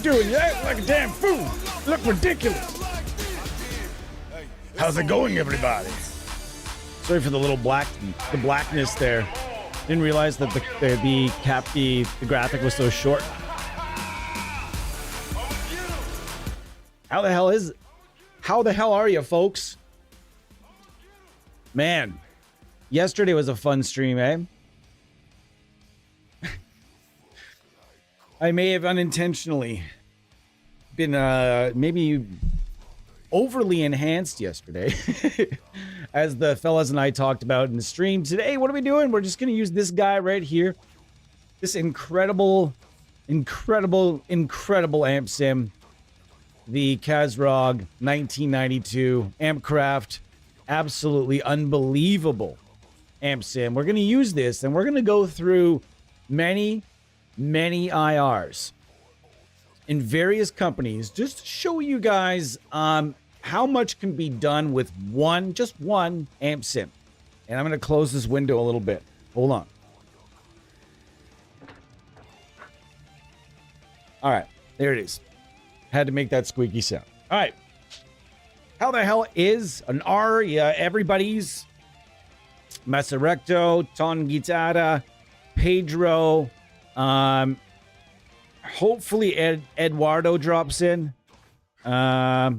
Doing? You act like a damn fool. You look ridiculous. How's it going, everybody? Sorry for the little blackness there. Didn't realize that the graphic was so short. How the hell are you, folks? Man, yesterday was a fun stream, eh? I may have unintentionally been maybe overly enhanced yesterday, as the fellas and I talked about in the stream. Today, what are we doing? We're just going to use this guy right here. This incredible amp sim. The Kazrog 1992 Ampcraft. Absolutely unbelievable amp sim. We're going to use this, and we're going to go through many IRs in various companies just to show you guys how much can be done with just one amp sim. And I'm going to close this window a little bit. Hold on. All right, there it is. Had to make that squeaky sound. All right. How the hell is an R? Yeah, everybody's Masarecto, Ton Guitarra, Pedro. Hopefully Eduardo drops in. Let's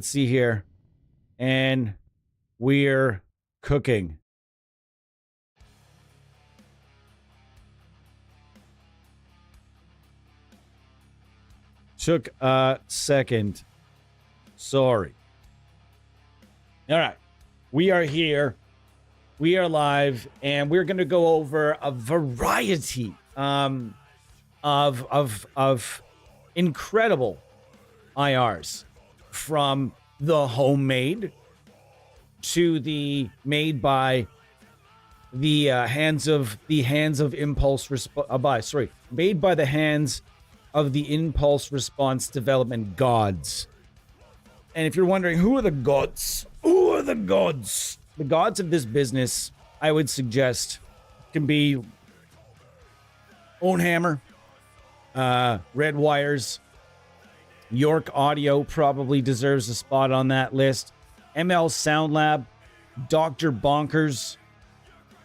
see here. And we're cooking. Took a second. Sorry. All right. We are here. We are live, and we're going to go over a variety of incredible IRs, from the homemade to the made by the hands of impulse made by the hands of the impulse response development gods. And if you're wondering, who are the gods? Who are the gods? The gods of this business, I would suggest, can be Ownhammer, Red Wires, York Audio probably deserves a spot on that list, ML Sound Lab, Dr. Bonkers,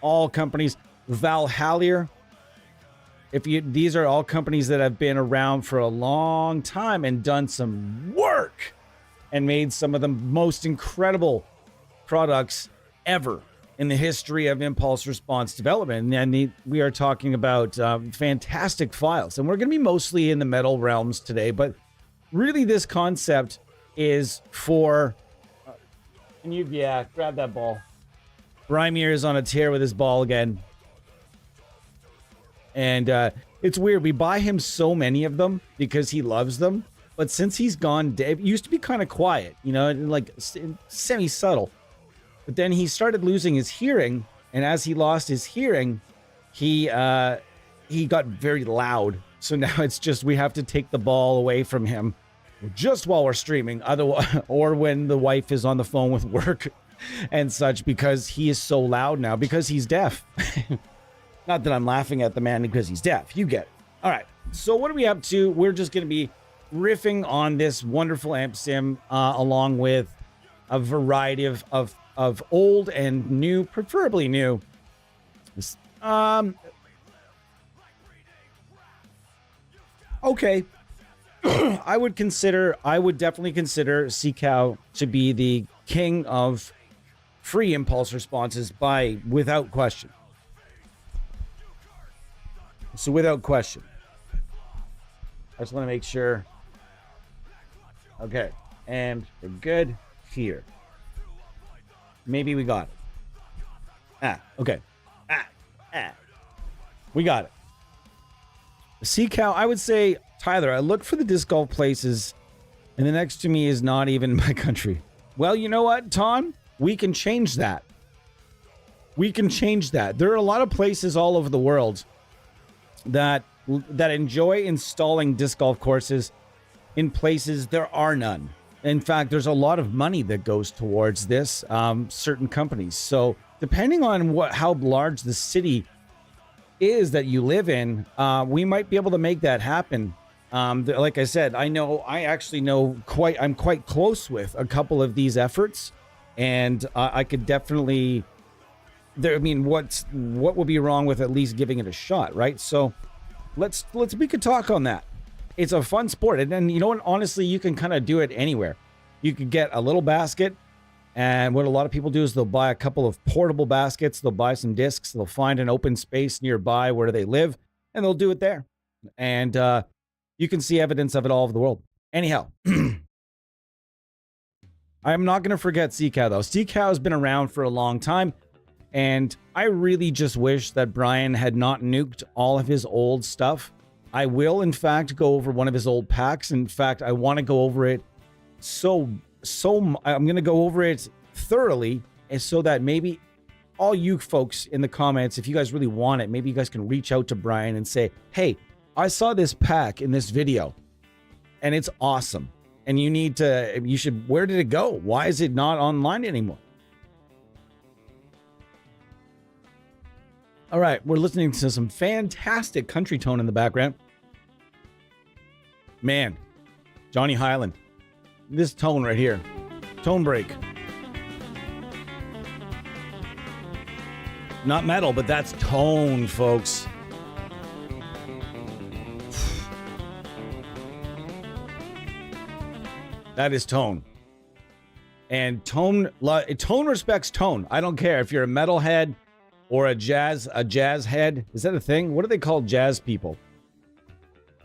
all companies, Valhalla. These are all companies that have been around for a long time and done some work and made some of the most incredible products ever in the history of impulse response development. And we are talking about fantastic files. And we're going to be mostly in the metal realms today, but really this concept is for... grab that ball. Brimir is on a tear with his ball again. And it's weird. We buy him so many of them because he loves them. But since he's gone, it used to be kind of quiet, like semi-subtle. But then he started losing his hearing. And as he lost his hearing, he got very loud. So now it's just we have to take the ball away from him just while we're streaming, or when the wife is on the phone with work and such, because he is so loud now because he's deaf. Not that I'm laughing at the man because he's deaf. You get it. All right. So what are we up to? We're just going to be riffing on this wonderful amp sim, along with a variety of old and new, preferably new. Okay. I would definitely consider CCOW to be the king of free impulse responses without question. So without question. I just want to make sure. Okay. And we're good here. Maybe we got it. Okay. We got it. CCOW, I would say, Tyler, I look for the disc golf places, and the next to me is not even my country. Well, you know what, Ton? We can change that. We can change that. There are a lot of places all over the world that enjoy installing disc golf courses in places there are none. In fact, there's a lot of money that goes towards this, certain companies. So depending on how large the city is that you live in, we might be able to make that happen. Like I said, I'm quite close with a couple of these efforts, and I could definitely... what would be wrong with at least giving it a shot, right? So we could talk on that. It's a fun sport, and then, you know what, honestly, you can kind of do it anywhere. You could get a little basket, and what a lot of people do is they'll buy a couple of portable baskets, they'll buy some discs, they'll find an open space nearby where they live, and they'll do it there. And you can see evidence of it all over the world. Anyhow, I'm not going to forget Seacow, though. Seacow has been around for a long time, and I really just wish that Brian had not nuked all of his old stuff. I will, in fact, go over one of his old packs. In fact, I want to go over it I'm going to go over it thoroughly, and so that maybe all you folks in the comments, if you guys really want it, maybe you guys can reach out to Brian and say, hey, I saw this pack in this video, and it's awesome. And where did it go? Why is it not online anymore? All right, we're listening to some fantastic country tone in the background. Man, Johnny Highland. This tone right here. Tone break. Not metal, but that's tone, folks. That is tone. And tone respects tone. I don't care if you're a metalhead or a jazz head. Is that a thing? What do they call jazz people?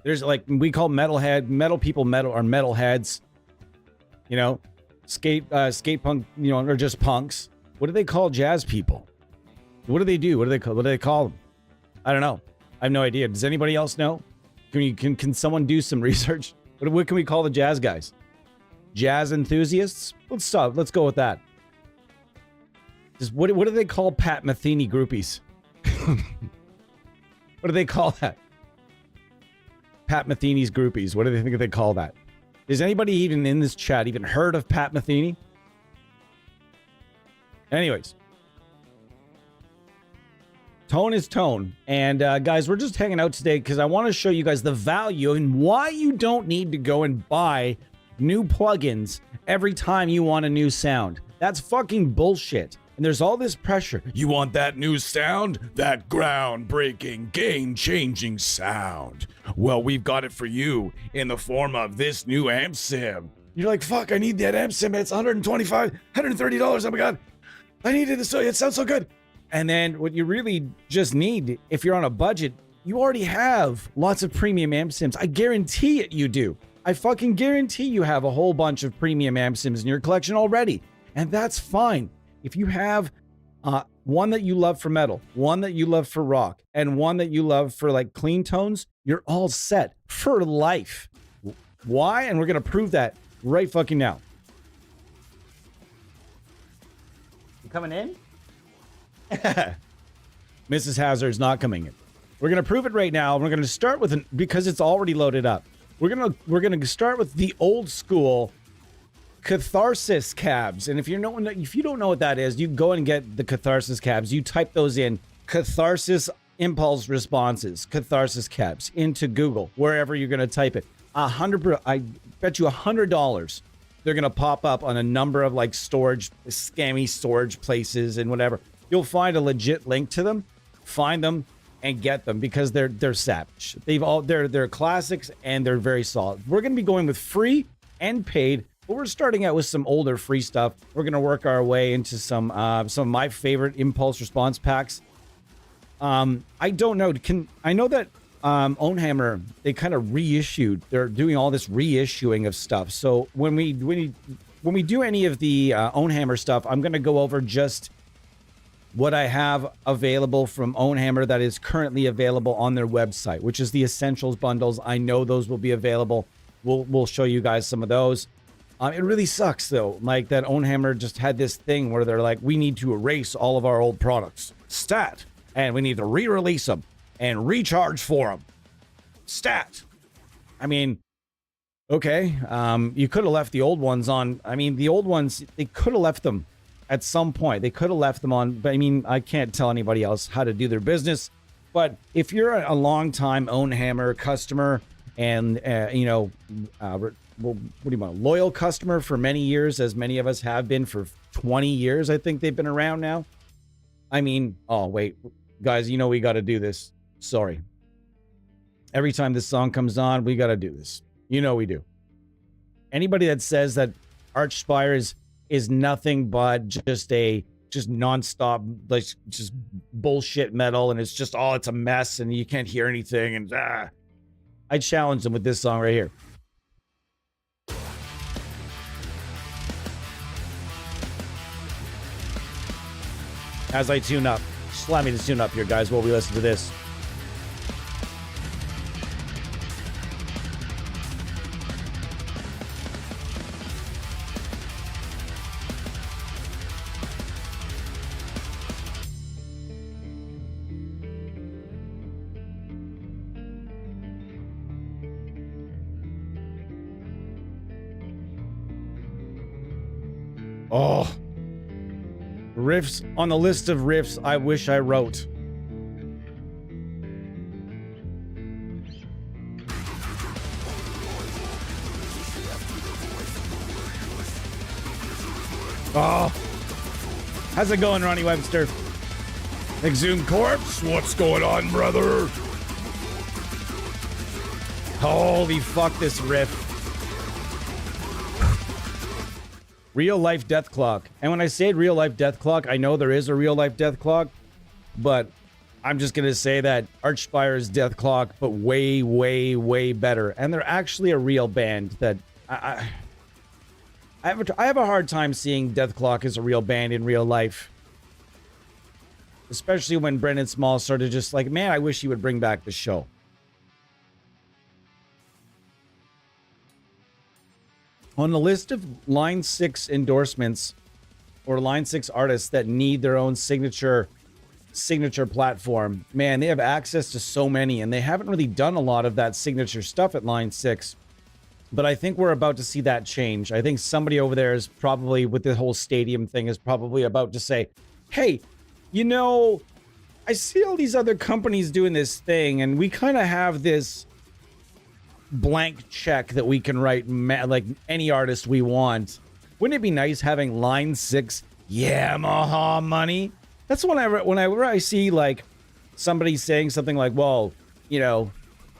There's like, we call metal people are metalheads. You know, skate punk, you know, or just punks. What do they call jazz people? What do they do? What do they call them? I don't know. I have no idea. Does anybody else know? Can someone do some research? What can we call the jazz guys? Jazz enthusiasts? Let's stop. Let's go with that. Just what do they call Pat Metheny groupies? What do they call that? Pat Metheny's groupies. What do they think they call that? Is anybody even in this chat even heard of Pat Metheny? Anyways. Tone is tone. And guys, we're just hanging out today because I want to show you guys the value and why you don't need to go and buy new plugins every time you want a new sound. That's fucking bullshit. And there's all this pressure. You want that new sound? That groundbreaking, game-changing sound. Well, we've got it for you in the form of this new amp sim. You're like, fuck, I need that amp sim. It's $125, $130. Oh my God. I needed this. It sounds so good. And then what you really just need, if you're on a budget, you already have lots of premium amp sims. I guarantee it you do. I fucking guarantee you have a whole bunch of premium amp sims in your collection already. And that's fine. If you have one that you love for metal, one that you love for rock, and one that you love for like clean tones, you're all set for life. Why? And we're going to prove that right fucking now. You coming in? Mrs. Hazard's not coming in. We're going to prove it right now. We're going to start with because it's already loaded up. We're going to start with the old school Catharsis cabs. And if you don't know what that is, you go and get the Catharsis cabs. You type those in, Catharsis impulse responses, Catharsis cabs, into Google, wherever you're going to type it. I bet you $100 they're going to pop up on a number of like scammy storage places and whatever. You'll find a legit link to them, find them, and get them because they're savage. They're classics and they're very solid. We're going to be going with free and paid, but we're starting out with some older free stuff. We're going to work our way into some of my favorite impulse response packs. I don't know. I know that Ownhammer, they kind of reissued. They're doing all this reissuing of stuff. So when we do any of the Ownhammer stuff, I'm going to go over just what I have available from Ownhammer that is currently available on their website, which is the Essentials bundles. I know those will be available. We'll show you guys some of those. It really sucks, though, like that Ownhammer just had this thing where they're like, we need to erase all of our old products. Stat. And we need to re-release them and recharge for them. Stat. I mean, okay. You could have left the old ones on. I mean, the old ones, they could have left them at some point. They could have left them on, but I mean, I can't tell anybody else how to do their business. But if you're a long-time Ownhammer customer and, what do you want? A loyal customer for many years, as many of us have been for 20 years, I think they've been around now. I mean, oh, wait, guys, we got to do this. Sorry. Every time this song comes on, we got to do this. We do. Anybody that says that Archspire is nothing but just nonstop, like just bullshit metal, and it's just it's a mess, and you can't hear anything, and I challenge them with this song right here. as I tune up. Just allow me to tune up here, guys, while we listen to this. Oh, riffs on the list of riffs I wish I wrote. Oh, how's it going, Ronnie Webster? Exhumed Corpse, what's going on, brother? Holy fuck, this riff. Real life death clock. And when I say real life death clock, I know there is a real life death clock, but I'm just going to say that Archspire's death clock, but way, way, way better. And they're actually a real band that I have a hard time seeing Death Clock as a real band in real life. Especially when Brendan Small started just like, man, I wish he would bring back the show. On the list of Line 6 endorsements or Line 6 artists that need their own signature platform, man, they have access to so many, and they haven't really done a lot of that signature stuff at Line 6. But I think we're about to see that change. I think somebody over there is probably, with the whole stadium thing, is probably about to say, hey, you know, I see all these other companies doing this thing, and we kind of have this blank check that we can write like any artist we want. Wouldn't it be nice having Line 6 Yamaha money? That's whenever I see like somebody saying something like, well, you know,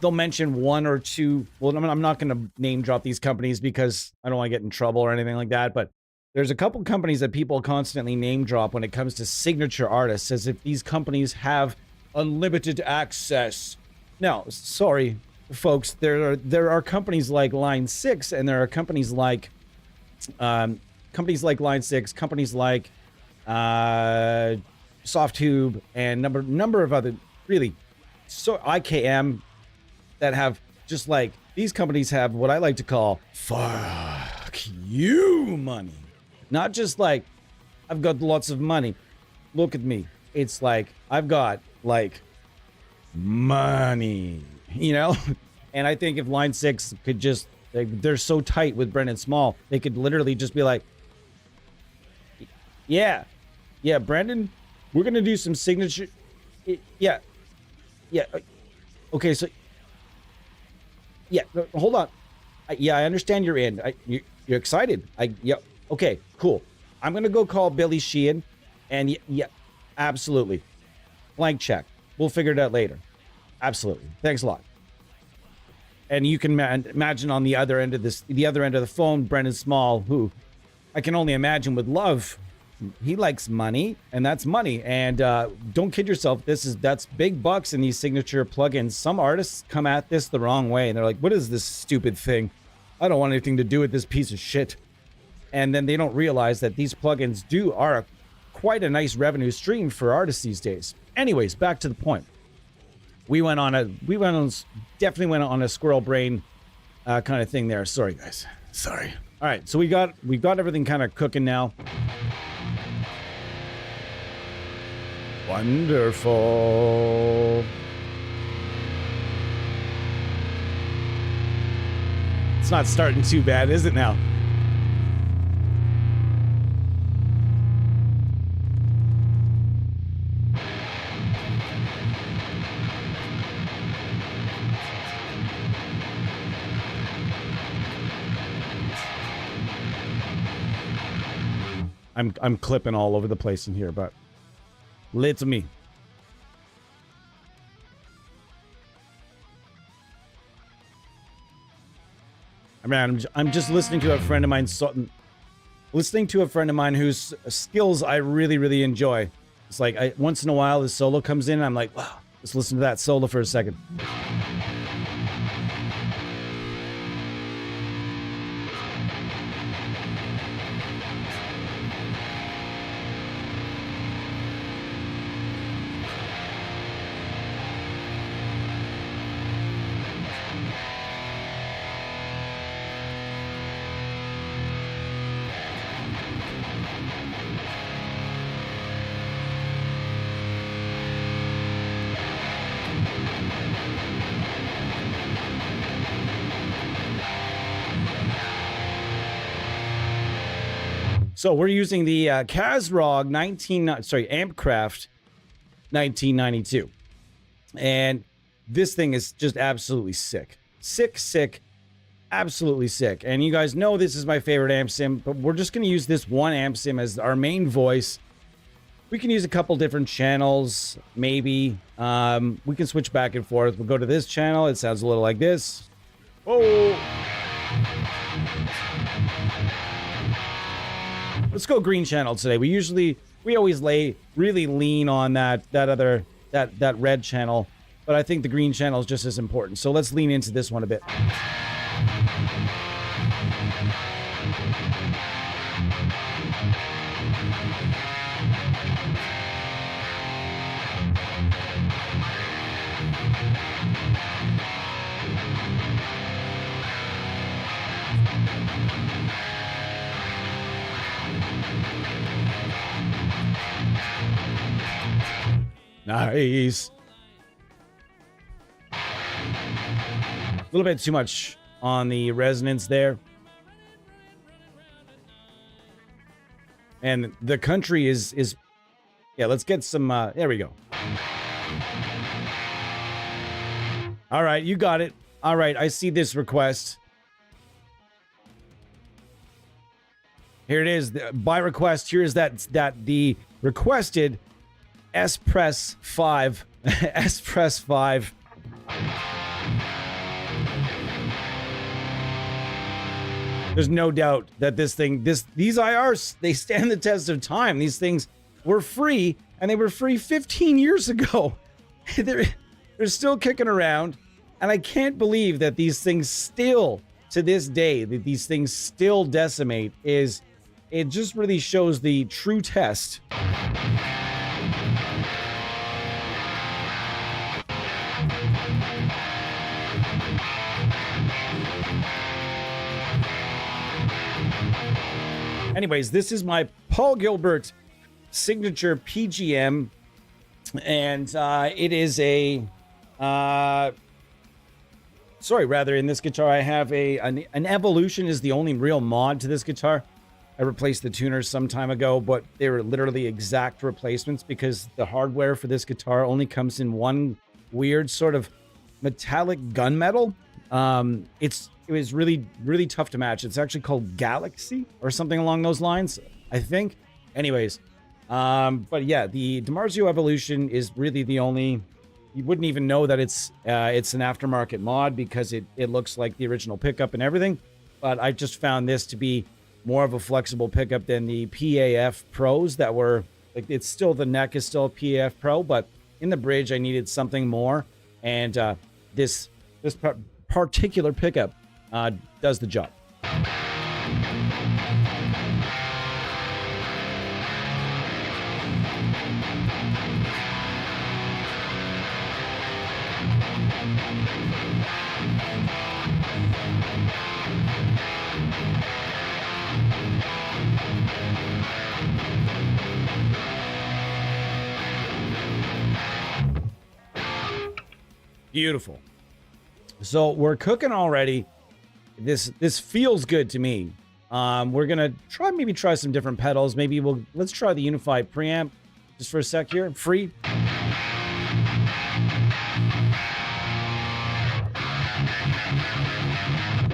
they'll mention one or two. Well, I'm not going to name drop these companies because I don't want to get in trouble or anything like that. But there's a couple companies that people constantly name drop when it comes to signature artists, as if these companies have unlimited access. Now, sorry, folks, there are companies like Line 6, and there are companies like Line 6, companies like Softtube, and number of other really so IKM that have just like these companies have what I like to call fuck you money. Not just like I've got lots of money. Look at me. It's like I've got like money, you know? And I think if Line 6 could just, they're so tight with Brendan Small, they could literally just be like, yeah, Brendan, we're going to do some signature. Yeah. Okay, so, yeah, hold on. I understand you're in. You're excited. Yeah, okay, cool. I'm going to go call Billy Sheehan, and yeah, absolutely. Blank check. We'll figure it out later. Absolutely. Thanks a lot. And you can imagine on the other end of the phone, Brendan Small, who I can only imagine would love. He likes money, and that's money. And don't kid yourself. That's big bucks in these signature plugins. Some artists come at this the wrong way, and they're like, "What is this stupid thing? I don't want anything to do with this piece of shit." And then they don't realize that these plugins are quite a nice revenue stream for artists these days. Anyways, back to the point. We definitely went on a squirrel brain kind of thing there. Sorry, guys. Sorry. All right, so we've got everything kind of cooking now. Wonderful. It's not starting too bad, is it now? I'm clipping all over the place in here, but let's me. I mean, I'm just listening to a friend of mine, whose skills I really, really enjoy. It's like once in a while his solo comes in and I'm like, wow, let's listen to that solo for a second. So we're using the Kazrog Ampcraft 1992. And this thing is just absolutely sick. Sick, absolutely sick. And you guys know this is my favorite amp sim, but we're just going to use this one amp sim as our main voice. We can use a couple different channels, maybe. We can switch back and forth. We'll go to this channel. It sounds a little like this. Oh! Let's go green channel today. We always really lean on that red channel, but I think the green channel is just as important. So let's lean into this one a bit. Nice. A little bit too much on the resonance there. And the country is yeah, let's get some there we go. All right, you got it. All right, I see this request. Here it is. By request, here is that the requested S-Press 5. S-Press 5. There's no doubt that these IRs, they stand the test of time. These things were free, and they were free 15 years ago. They're still kicking around, and I can't believe that these things still, to this day, that these things still decimate. It just really shows the true test. Anyways, this is my Paul Gilbert signature PGM, and it is a in this guitar I have an Evolution is the only real mod to this guitar. I replaced the tuners some time ago, but they were literally exact replacements because the hardware for this guitar only comes in one weird sort of metallic gunmetal. It was really tough to match. It's actually called Galaxy or something along those lines, I think. Anyways, but yeah, the DiMarzio Evolution is really the only. You wouldn't even know that it's an aftermarket mod because it looks like the original pickup and everything. But I just found this to be more of a flexible pickup than the PAF Pros that were like. It's still, the neck is still a PAF Pro, but in the bridge I needed something more, and this particular pickup does the job. Beautiful. So we're cooking already. This feels good to me. We're gonna try some different pedals. Let's try the unified preamp just for a sec here. Free.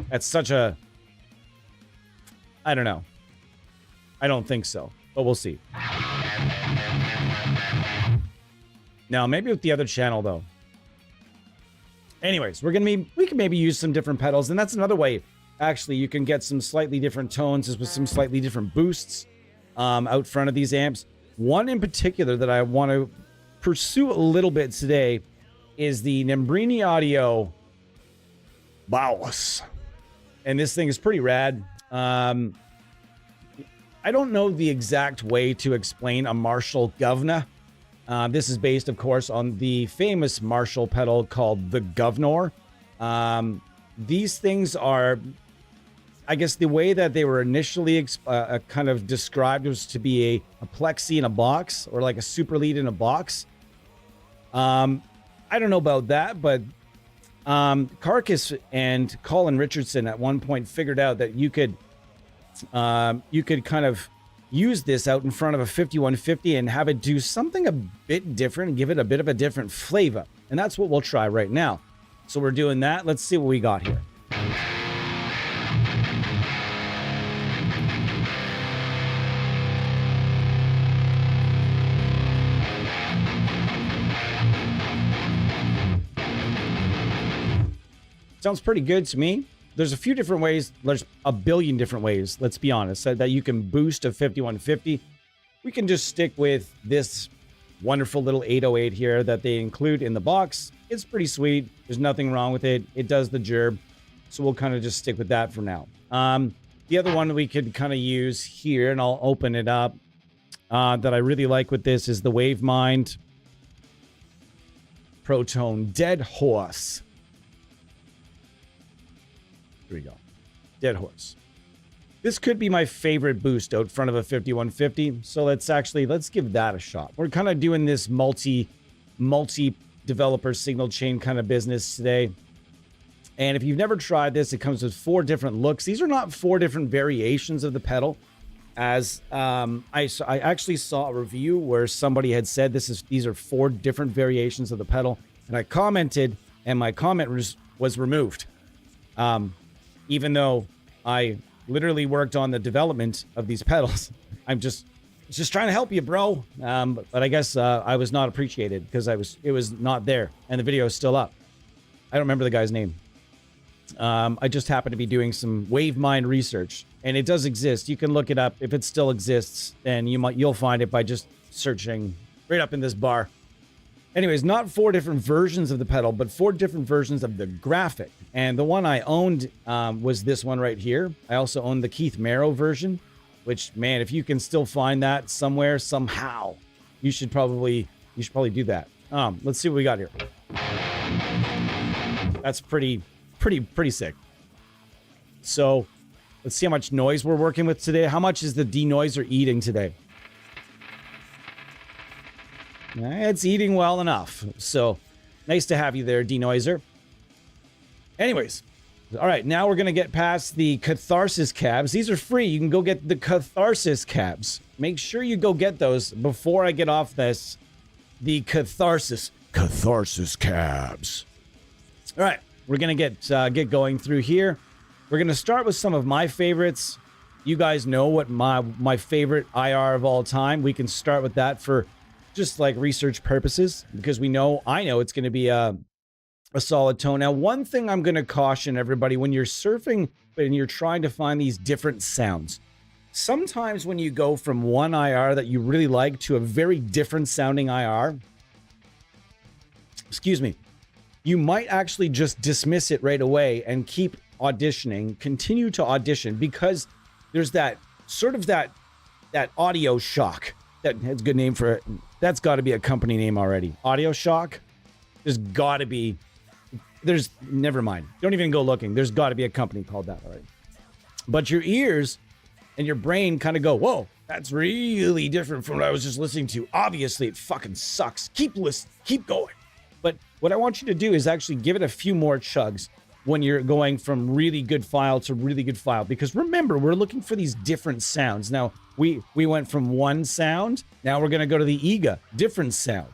That's such a, I don't know. I don't think so, but we'll see. Now, maybe with the other channel though. Anyways, we can maybe use some different pedals, and that's another way. Actually, you can get some slightly different tones with some slightly different boosts out front of these amps. One in particular that I want to pursue a little bit today is the Nembrini Audio Baus. And this thing is pretty rad. I don't know the exact way to explain a Marshall Governor. This is based, of course, on the famous Marshall pedal called the Governor. These things are, I guess the way that they were initially kind of described was to be a plexi in a box, or like a super lead in a box. I don't know about that, but Carcass and Colin Richardson at one point figured out that you could kind of use this out in front of a 5150 and have it do something a bit different and give it a bit of a different flavor. And that's what we'll try right now. So we're doing that. Let's see what we got here. Sounds pretty good to me. There's a few different ways. There's a billion different ways, let's be honest, that you can boost a 5150. We can just stick with this wonderful little 808 here that they include in the box. It's pretty sweet. There's nothing wrong with it. It does the job. So we'll kind of just stick with that for now. The other one we could kind of use here, and I'll open it up, that I really like with this is the Wavemind Proton Dead Horse. Here we go. Dead Horse. This could be my favorite boost out front of a 5150. So let's give that a shot. We're kind of doing this multi developer signal chain kind of business today. And if you've never tried this, it comes with 4 different looks. These are not 4 different variations of the pedal. As I actually saw a review where somebody had said these are 4 different variations of the pedal. And I commented, and my comment was removed. Even though I literally worked on the development of these pedals. I'm just trying to help you, bro. But I guess I was not appreciated because it was not there, and the video is still up. I don't remember the guy's name. I just happened to be doing some Wavemind research, and it does exist. You can look it up. If it still exists, then you'll find it by just searching right up in this bar. Anyways, not 4 different versions of the pedal, but 4 different versions of the graphic. And the one I owned was this one right here. I also owned the Keith Merrow version, which, man, if you can still find that somewhere, somehow, you should probably do that. Let's see what we got here. That's pretty sick. So let's see how much noise we're working with today. How much is the denoiser eating today? It's eating well enough. So nice to have you there, denoiser. Anyways, all right, now we're going to get past the Catharsis cabs. These are free. You can go get the Catharsis cabs. Make sure you go get those before I get off this. The Catharsis cabs. All right, we're going to get going through here. We're going to start with some of my favorites. You guys know what my favorite IR of all time. We can start with that for just like research purposes, because I know it's going to be a solid tone. Now, one thing I'm going to caution everybody when you're surfing and you're trying to find these different sounds, sometimes when you go from one IR that you really like to a very different sounding IR, you might actually just dismiss it right away and keep auditioning, continue to audition, because there's that sort of that audio shock. That's a good name for it. That's got to be a company name already. Audio shock. Never mind. Don't even go looking. There's got to be a company called that already. But your ears and your brain kind of go, whoa, that's really different from what I was just listening to. Obviously, it fucking sucks. Keep listening. Keep going. But what I want you to do is actually give it a few more chugs when you're going from really good file to really good file. Because remember, we're looking for these different sounds. Now, we went from one sound. Now we're going to go to the EGA. Different sound.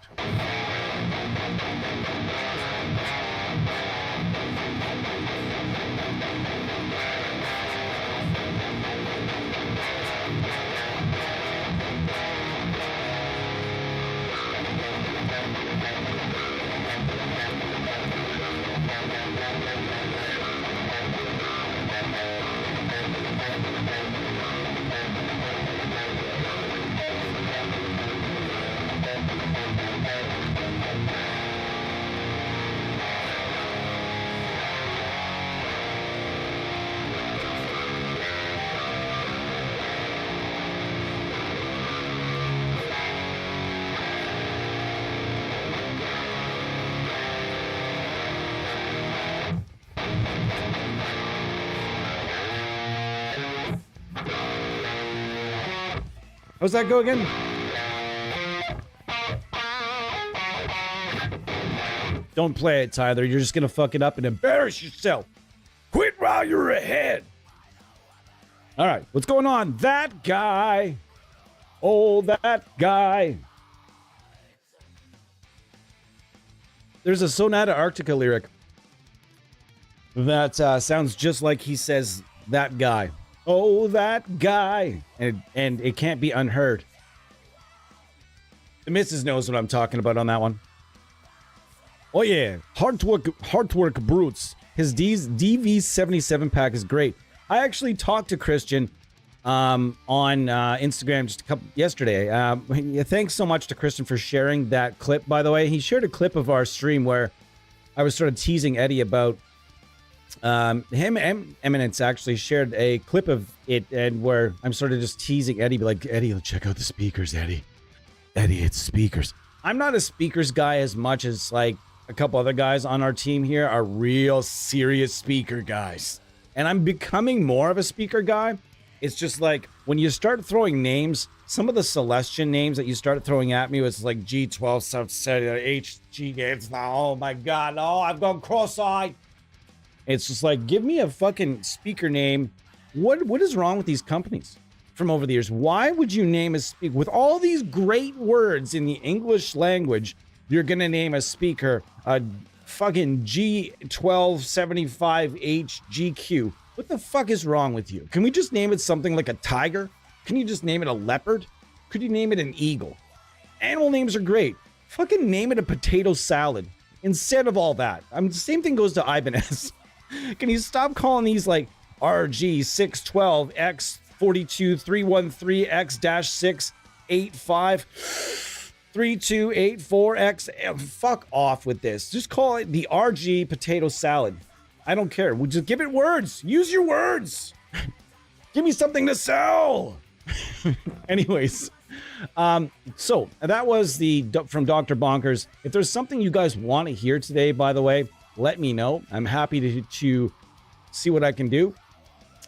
How's that go again? Don't play it, Tyler. You're just going to fuck it up and embarrass yourself. Quit while you're ahead. All right, what's going on? That guy. Oh, that guy. There's a Sonata Arctica lyric that sounds just like he says that guy. Oh, that guy. And it can't be unheard. The missus knows what I'm talking about on that one. Oh yeah, hard work brutes. His DV77 pack is great. I actually talked to Christian on Instagram just yesterday. Thanks so much to Christian for sharing that clip, by the way. He shared a clip of our stream where I was sort of teasing Eddie about him and Eminence actually shared a clip of it, and where I'm sort of just teasing Eddie, be like, Eddie, check out the speakers, Eddie. Eddie, it's speakers. I'm not a speakers guy as much as like a couple other guys on our team here are real serious speaker guys. And I'm becoming more of a speaker guy. It's just like when you start throwing names, some of the Celestian names that you started throwing at me was like G12, HG. It's now, oh my God, oh, I've gone cross-eyed. It's just like, give me a fucking speaker name. What is wrong with these companies from over the years? Why would you name a speaker with all these great words in the English language? You're gonna name a speaker a fucking G1275HGQ. What the fuck is wrong with you? Can we just name it something like a tiger? Can you just name it a leopard? Could you name it an eagle? Animal names are great. Fucking name it a potato salad instead of all that. The same thing goes to Ibanez. Can you stop calling these like RG612X42316853284X? Fuck off with this. Just call it the RG potato salad. I don't care. We'll just give it words. Use your words. Give me something to sell. Anyways, so that was from Dr. Bonkers. If there's something you guys want to hear today, by the way, let me know. I'm happy to see what I can do.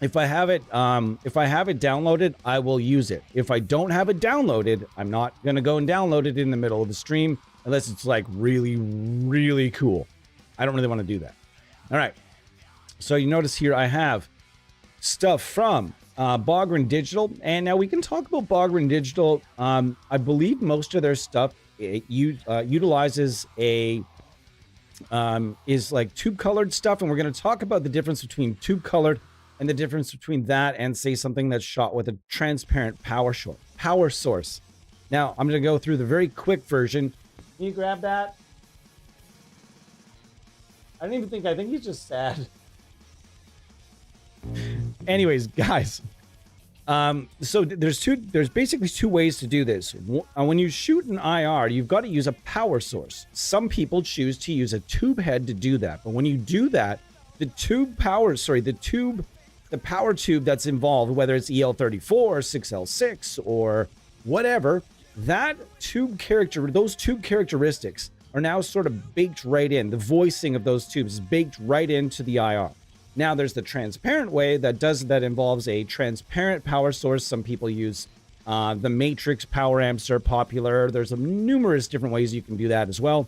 If I have it downloaded, I will use it. If I don't have it downloaded, I'm not gonna go and download it in the middle of the stream unless it's like really, really cool. I don't really want to do that. All right. So you notice here I have stuff from Bogren Digital, and now we can talk about Bogren Digital. I believe most of their stuff utilizes is like tube colored stuff, and we're going to talk about the difference between tube colored and the difference between that and say something that's shot with a transparent power source. Now I'm going to go through the very quick version. Can you grab that? I think he's just sad. Anyways, guys, so there's basically two ways to do this. When you shoot an IR, you've got to use a power source. Some people choose to use a tube head to do that, but when you do that, the power tube that's involved, whether it's EL34 or 6L6 or whatever, those tube characteristics are now sort of baked right in. The voicing of those tubes is baked right into the IR. Now there's the transparent way that involves a transparent power source. Some people use the matrix power amps are popular. There's numerous different ways you can do that as well.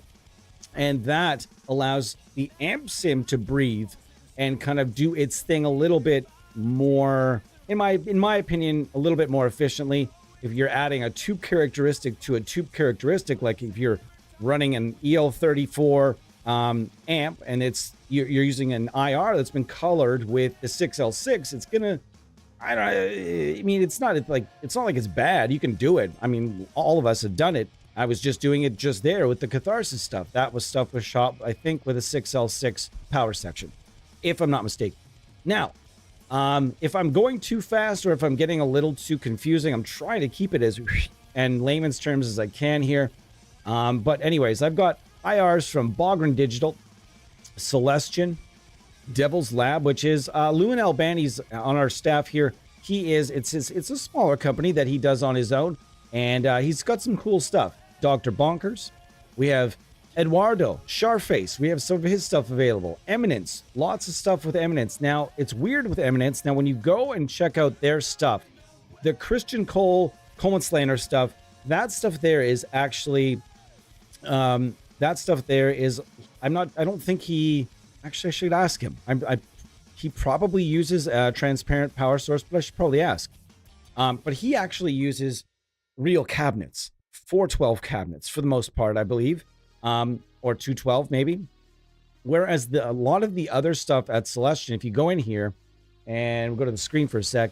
And that allows the amp sim to breathe and kind of do its thing a little bit more, in my opinion, a little bit more efficiently. If you're adding a tube characteristic to a tube characteristic, like if you're running an EL34 amp and you're using an IR that's been colored with the 6L6, it's gonna, it's not like it's bad. You can do it. I mean, all of us have done it. I was just doing it just there with the Catharsis stuff. That was shot, I think, with a 6L6 power section, if I'm not mistaken. Now, if I'm going too fast or if I'm getting a little too confusing, I'm trying to keep it as in layman's terms as I can here. But anyways, I've got IRs from Bogren Digital, Celestian, Devil's Lab, which is Lewin Albani's on our staff here. It's a smaller company that he does on his own, and he's got some cool stuff. Dr. Bonkers, we have Eduardo Sharface, we have some of his stuff available. Eminence, lots of stuff with Eminence. Now it's weird with Eminence. Now when you go and check out their stuff, the Christian Coleman Slayer stuff, that stuff there is actually I don't think he actually, I should ask him. He probably uses a transparent power source, but I should probably ask. But he actually uses real cabinets, 412 cabinets for the most part, I believe, or 212 maybe. Whereas a lot of the other stuff at Celestion, if you go in here and we'll go to the screen for a sec,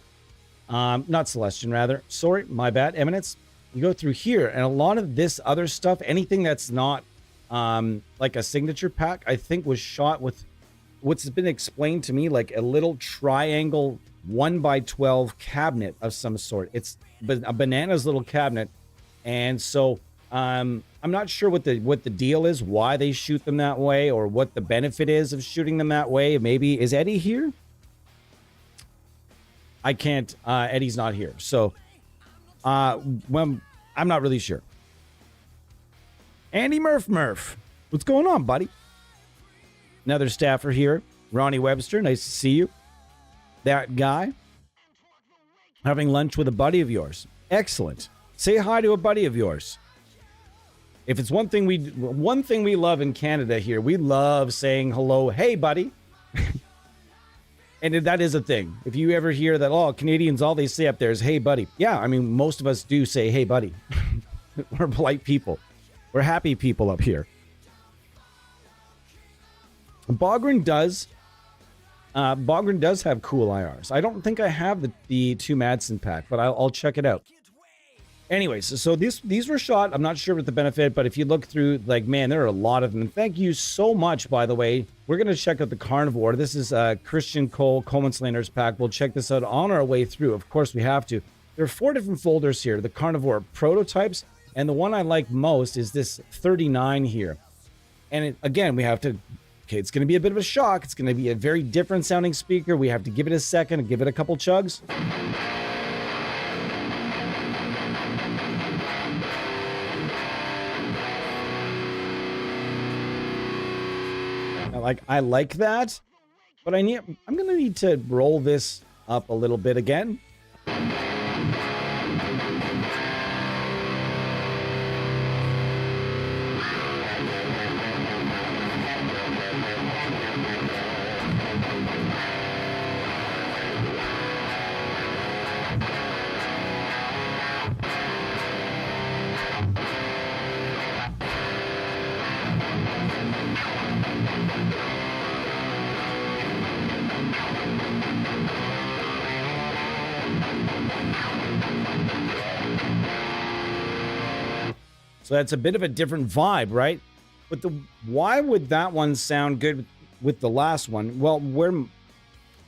not Celestion, rather. Sorry, my bad, Eminence. You go through here, and a lot of this other stuff, anything that's not like a signature pack, I think was shot with what's been explained to me like a little triangle 1x12 cabinet of some sort. It's a bananas little cabinet, and so I'm not sure what the deal is, why they shoot them that way, or what the benefit is of shooting them that way. Maybe is Eddie here? I can't. Eddie's not here, so when I'm not really sure. Andy Murph, what's going on, buddy? Another staffer here, Ronnie Webster. Nice to see you. That guy having lunch with a buddy of yours. Excellent. Say hi to a buddy of yours. If it's one thing we love in Canada here, we love saying hello, hey buddy. And that is a thing. If you ever hear that, oh, Canadians, all they say up there is hey buddy. Yeah, I mean, most of us do say hey buddy. We're polite people. We're happy people up here. Bogren does have cool IRs. I don't think I have the 2 Madsen pack, but I'll check it out. Anyways, so these were shot. I'm not sure what the benefit, but if you look through, like, man, there are a lot of them. And thank you so much, by the way. We're going to check out the Carnivore. This is Christian Coleman Slander's pack. We'll check this out on our way through. Of course, we have to. There are 4 different folders here. The Carnivore prototypes, and the one I like most is this 39 here. And again, we have to... Okay, it's going to be a bit of a shock. It's going to be a very different sounding speaker. We have to give it a second and give it a couple chugs. I like that, but I'm going to need to roll this up a little bit again. So that's a bit of a different vibe, right? But why would that one sound good with the last one? Well,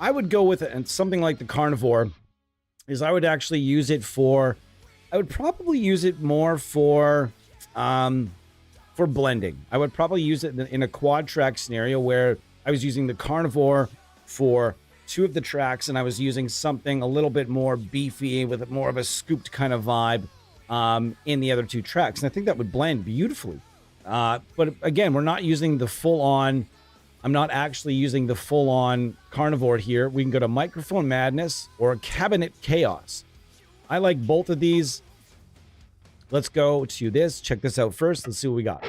I would go with it, and something like the Carnivore is I would actually use it for... I would probably use it more for blending. I would probably use it in a quad track scenario where I was using the Carnivore for 2 of the tracks, and I was using something a little bit more beefy with more of a scooped kind of vibe in the other 2 tracks. And I think that would blend beautifully. But again, we're not using the full-on... I'm not actually using the full-on Carnivore here. We can go to Microphone Madness or Cabinet Chaos. I like both of these. Let's go to this. Check this out first. Let's see what we got.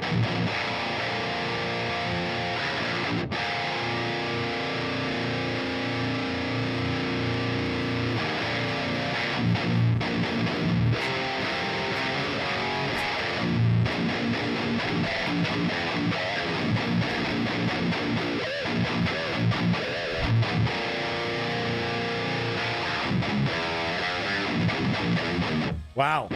Wow.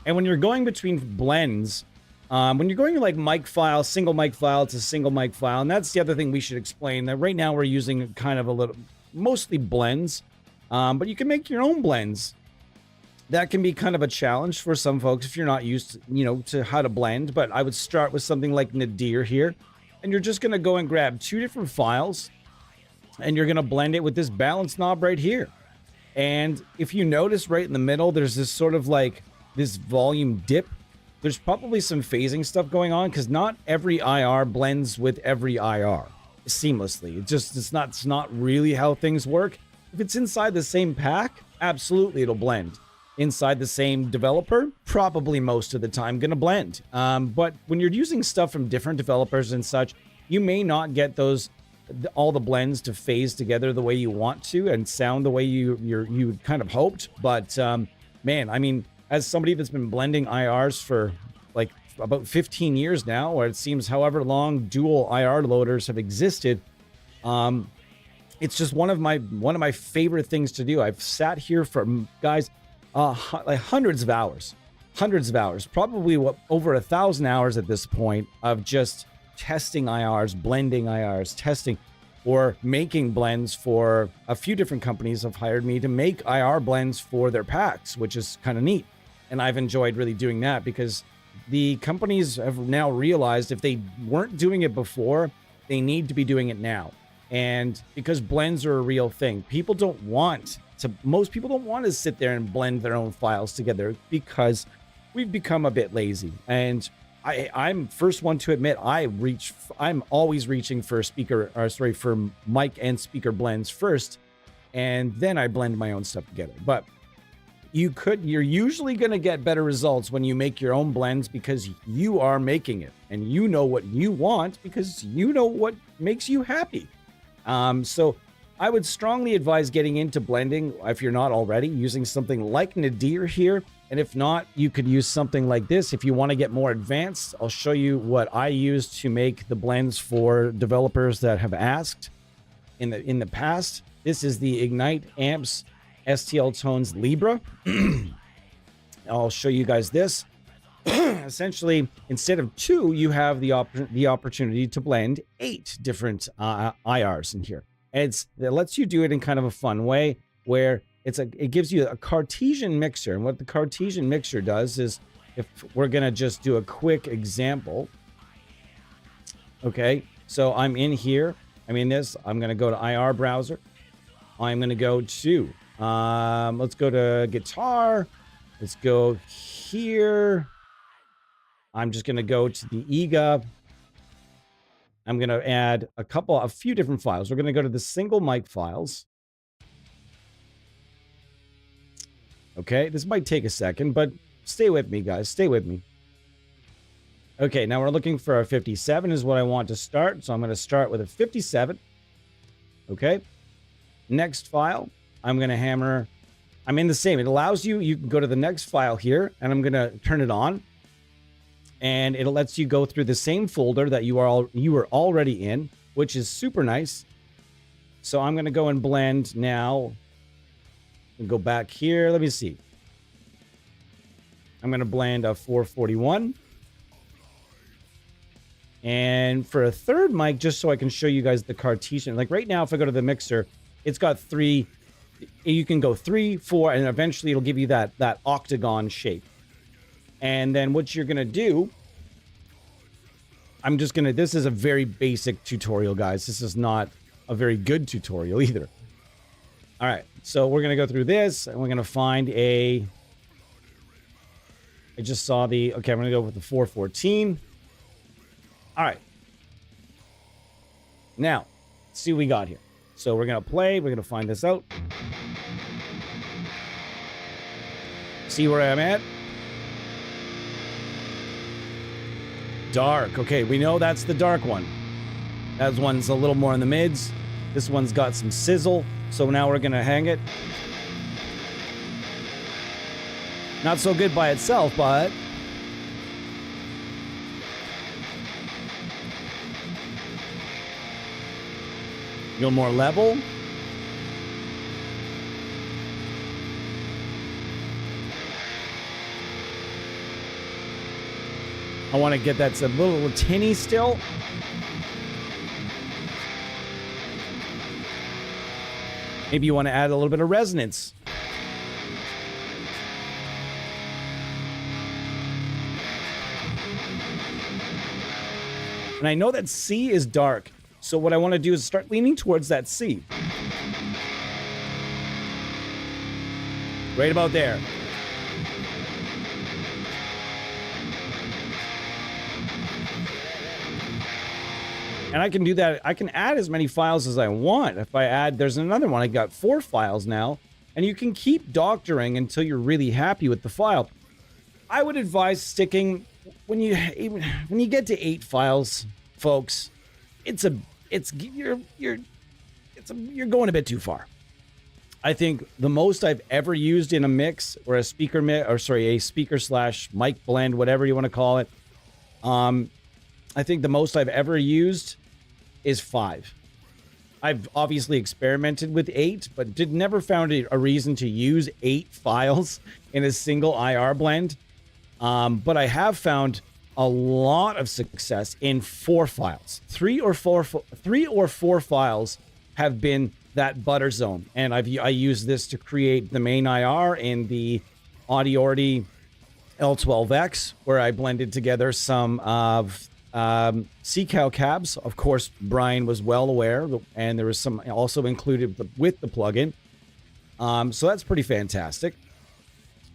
And when you're going between blends, when you're going like mic file, single mic file to single mic file, and that's the other thing we should explain, that right now we're using kind of a little, mostly blends, but you can make your own blends. That can be kind of a challenge for some folks if you're not used to, to how to blend, but I would start with something like Nadir here, and you're just going to go and grab 2 different files, and you're going to blend it with this balance knob right here. And if you notice right in the middle, there's this sort of like this volume dip. there's probably some phasing stuff going on because not every IR blends with every IR seamlessly. It's not really how things work. If it's inside the same pack, absolutely it'll blend. Inside the same developer, probably most of the time gonna blend. But when you're using stuff from different developers and such, you may not get all the blends to phase together the way you want to and sound the way you kind of hoped. But man, I mean, as somebody that's been blending IRs for like about 15 years now, or it seems however long dual IR loaders have existed, it's just one of my favorite things to do. I've sat here for, guys, like hundreds of hours, probably over 1,000 hours at this point of just testing IRs, blending IRs, testing or making blends for a few different companies have hired me to make IR blends for their packs, which is kind of neat. And I've enjoyed really doing that because the companies have now realized if they weren't doing it before, they need to be doing it now. And because blends are a real thing, most people don't want to sit there and blend their own files together because we've become a bit lazy. And I'm first one to admit I'm always reaching for for mic and speaker blends first, and then I blend my own stuff together. But you're usually going to get better results when you make your own blends because you are making it and you know what you want because you know what makes you happy. So I would strongly advise getting into blending if you're not already, using something like Nadir here. And if not, you could use something like this. If you want to get more advanced, I'll show you what I use to make the blends for developers that have asked in the past. This is the Ignite Amps STL Tones Libra. I'll show you guys this. Essentially, instead of 2, you have the opportunity to blend 8 different IRs in here. And it lets you do it in kind of a fun way where it gives you a Cartesian mixer. And what the Cartesian mixer does is, if we're going to just do a quick example. Okay, so I'm in here. I'm in this. I'm going to go to IR browser. I'm going to go to, let's go to guitar. Let's go here. I'm just going to go to the EGA. I'm going to add a few different files. We're going to go to the single mic files. Okay, this might take a second, but stay with me, guys. Stay with me. Okay, now we're looking for a 57 is what I want to start. So I'm going to start with a 57. Okay. Next file, I'm going to hammer. I'm in the same. It allows you can go to the next file here, and I'm going to turn it on. And it lets you go through the same folder that you were already in, which is super nice. So I'm going to go and blend now. And go back here. Let me see. I'm going to blend a 441. And for a third mic, just so I can show you guys the Cartesian. Like right now, if I go to the mixer, it's got 3. You can go 3, 4, and eventually it'll give you that octagon shape. And then what you're going to do, this is a very basic tutorial, guys. This is not a very good tutorial either. All right, so we're going to go through this, and we're going to find I just saw okay, I'm going to go with the 414. All right. Now, let's see what we got here. So we're going to play. We're going to find this out. See where I'm at. Dark. Okay, we know that's the dark one. That one's a little more in the mids. This one's got some sizzle. So now we're going to hang it. Not so good by itself, but a little more level. I want to get that a little tinny still. Maybe you want to add a little bit of resonance. And I know that C is dark. So what I want to do is start leaning towards that C. Right about there. And I can do that. I can add as many files as I want. If I add, there's another one. I got 4 files now, and you can keep doctoring until you're really happy with the file. I would advise sticking when you get to 8 files, folks. You're going a bit too far. I think the most I've ever used in a mix or a speaker / mic blend, whatever you want to call it. I think the most I've ever used is 5. I've obviously experimented with 8, but never found a reason to use 8 files in a single IR blend. But I have found a lot of success in 4 files. 3 or 4 files have been that butter zone, and I use this to create the main IR in the Audiority L12X, where I blended together some of C-Cow cabs. Of course, Brian was well aware, and there was some also included with the plugin. So that's pretty fantastic.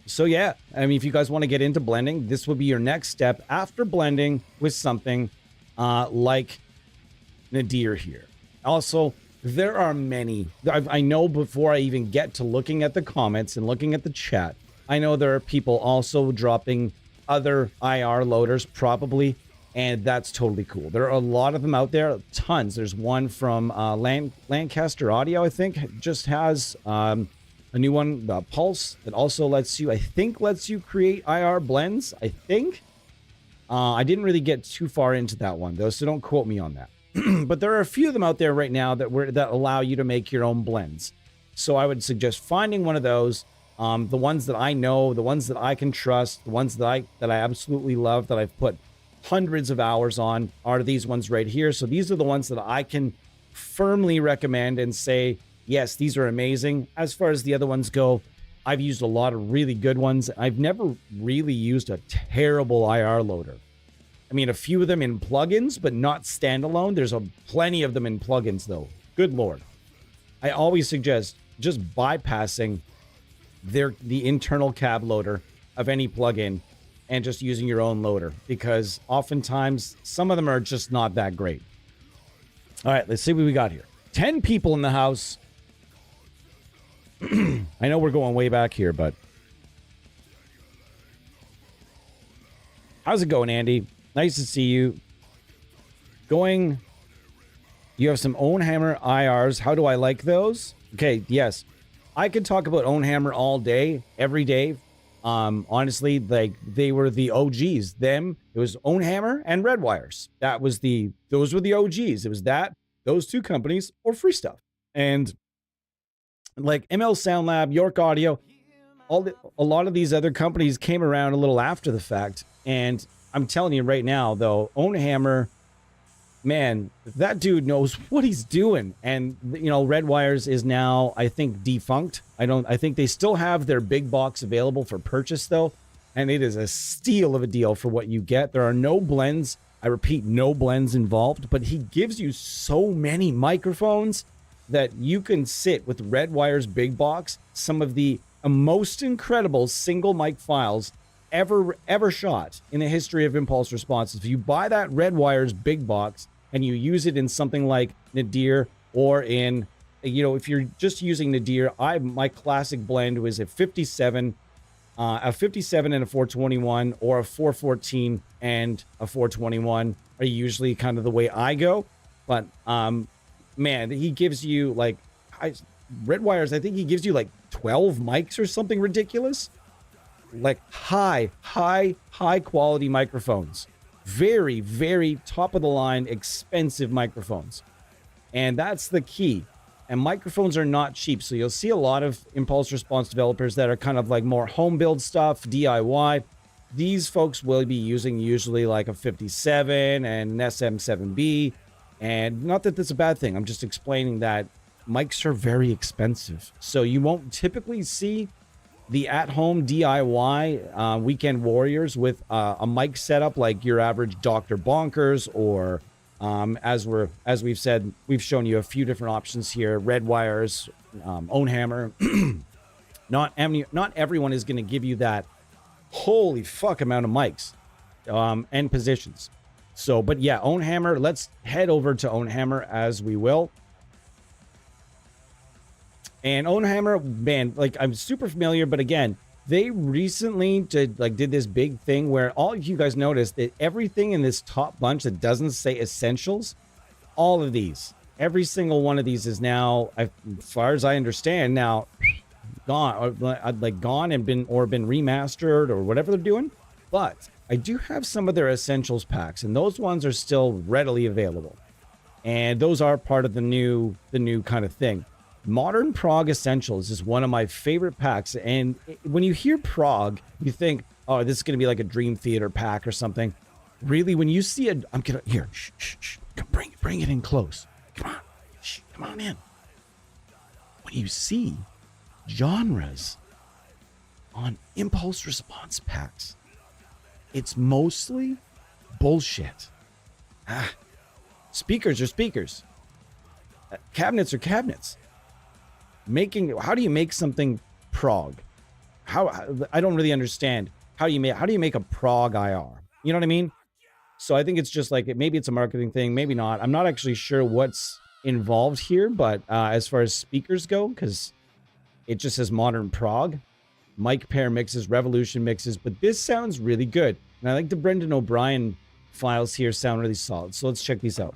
So yeah, I mean, if you guys want to get into blending, this will be your next step after blending with something like Nadir here. Also, there are many. I know before I even get to looking at the comments and looking at the chat, I know there are people also dropping other IR loaders probably, and that's totally cool. There are a lot of them out there, tons. There's one from Lancaster Audio, I think, just has a new one, Pulse, that also lets you create IR blends, I think. I didn't really get too far into that one, though, so don't quote me on that. But there are a few of them out there right now that allow you to make your own blends. So I would suggest finding one of those. The ones that I know, the ones that I can trust, the ones that I absolutely love, that I've put hundreds of hours on, are these ones right here. So these are the ones that I can firmly recommend and say, yes, these are amazing. As far as the other ones go, I've used a lot of really good ones. I've never really used a terrible IR loader. I mean, a few of them in plugins, but not standalone. There's plenty of them in plugins, though. Good Lord. I always suggest just bypassing the internal cab loader of any plugin and just using your own loader, because oftentimes some of them are just not that great. All right, let's see what we got here. 10 people in the house. I know we're going way back here, but how's it going, Andy? Nice to see you. You have some Own Hammer IRs. How do I like those? Okay, yes. I could talk about Own Hammer all day, every day. Honestly, they were the OGs. It was Own Hammer and Redwires. Those were the OGs. It was those two companies, or Free Stuff. And like ML Sound Lab, York Audio, a lot of these other companies came around a little after the fact. And I'm telling you right now, though, Own Hammer, man, that dude knows what he's doing. And, Redwires is now, I think, defunct. I think they still have their big box available for purchase, though. And it is a steal of a deal for what you get. There are no blends. I repeat, no blends involved. But he gives you so many microphones that you can sit with Redwire's big box, some of the most incredible single mic files ever shot in the history of impulse responses. If you buy that Redwire's big box and you use it in something like Nadir, or in, if you're just using Nadir, my classic blend was a 57 and a 421, or a 414 and a 421 are usually kind of the way I go. But man, he gives you Redwires, I think he gives you 12 mics or something ridiculous. High quality microphones. Very, very top of the line, expensive microphones. And that's the key. And microphones are not cheap. So you'll see a lot of impulse response developers that are kind of more home build stuff, DIY. These folks will be using usually a 57 and an SM7B. And not that that's a bad thing. I'm just explaining that mics are very expensive. So you won't typically see the at-home DIY weekend warriors with a mic setup like your average Dr. Bonkers, or as we've said, we've shown you a few different options here. Redwires, Own Hammer. Not everyone is going to give you that holy fuck amount of mics and positions. So, but yeah, Own Hammer. Let's head over to Own Hammer as we will. And Own Hammer, man, like I'm super familiar, but again, they recently did this big thing where all of you guys noticed that everything in this top bunch that doesn't say essentials, all of these, every single one of these is now, as far as I understand, now gone, like gone and been remastered or whatever they're doing. But I do have some of their essentials packs, and those ones are still readily available. And those are part of the new kind of thing. Modern Prog Essentials is one of my favorite packs. And when you hear Prog, you think, oh, this is going to be like a Dream Theater pack or something. Really, when you see it, I'm going to, here, shh, come bring it in close. Come on, come on in. When you see genres on impulse response packs, it's mostly bullshit. Speakers are speakers. Cabinets are cabinets. How do you make something prog? How I don't really understand. How do you make a prog IR? You know what I mean? So I think it's just like, maybe it's a marketing thing, maybe not. I'm not actually sure what's involved here, but as far as speakers go, because it just says modern prog, mic pair mixes, revolution mixes, but this sounds really good. And I like the Brendan O'Brien files here sound really solid. So let's check these out.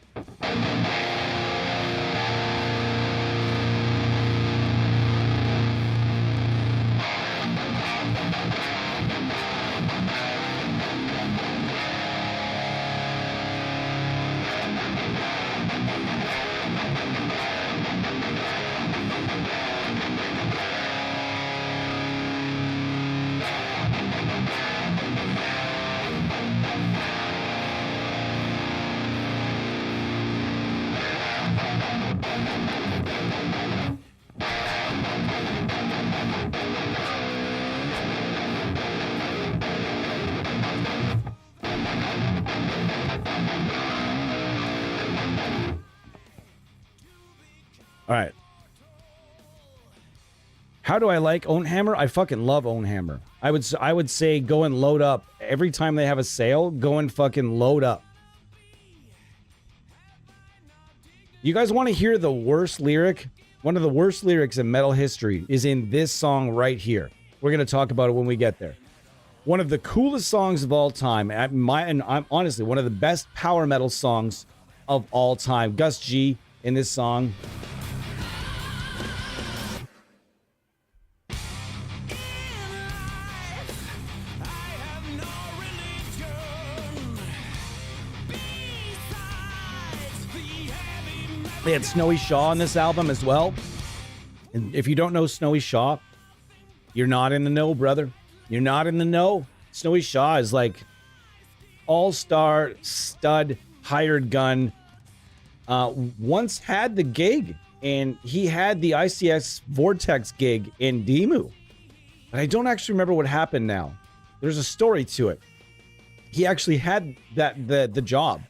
All right. How do I like Own Hammer? I fucking love Own Hammer. I would say go and load up. Every time they have a sale, go and fucking load up. You guys want to hear the worst lyric? One of the worst lyrics in metal history is in this song right here. We're going to talk about it when we get there. One of the coolest songs of all time. And I'm honestly one of the best power metal songs of all time. Gus G in this song. They had Snowy Shaw on this album as well. And if you don't know Snowy Shaw, you're not in the know, brother. You're not in the know. Snowy Shaw is like all-star, stud, hired gun. Once had the gig, and he had the ICS Vortex gig in Demu. But I don't actually remember what happened now. There's a story to it. He actually had the job.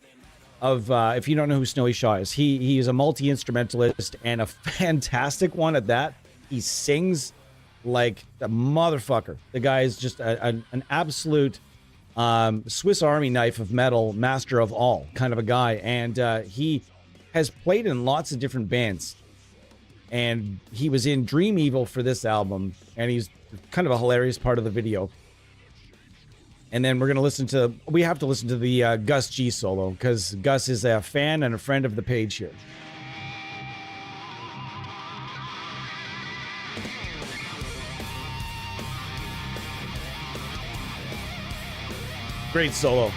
If you don't know who Snowy Shaw is, he is a multi-instrumentalist and a fantastic one at that. He sings like a motherfucker. The guy is just an absolute Swiss Army knife of metal, master of all kind of a guy. And he has played in lots of different bands. And he was in Dream Evil for this album, and he's kind of a hilarious part of the video. And then we have to listen to the Gus G solo, because Gus is a fan and a friend of the page here. Great solo.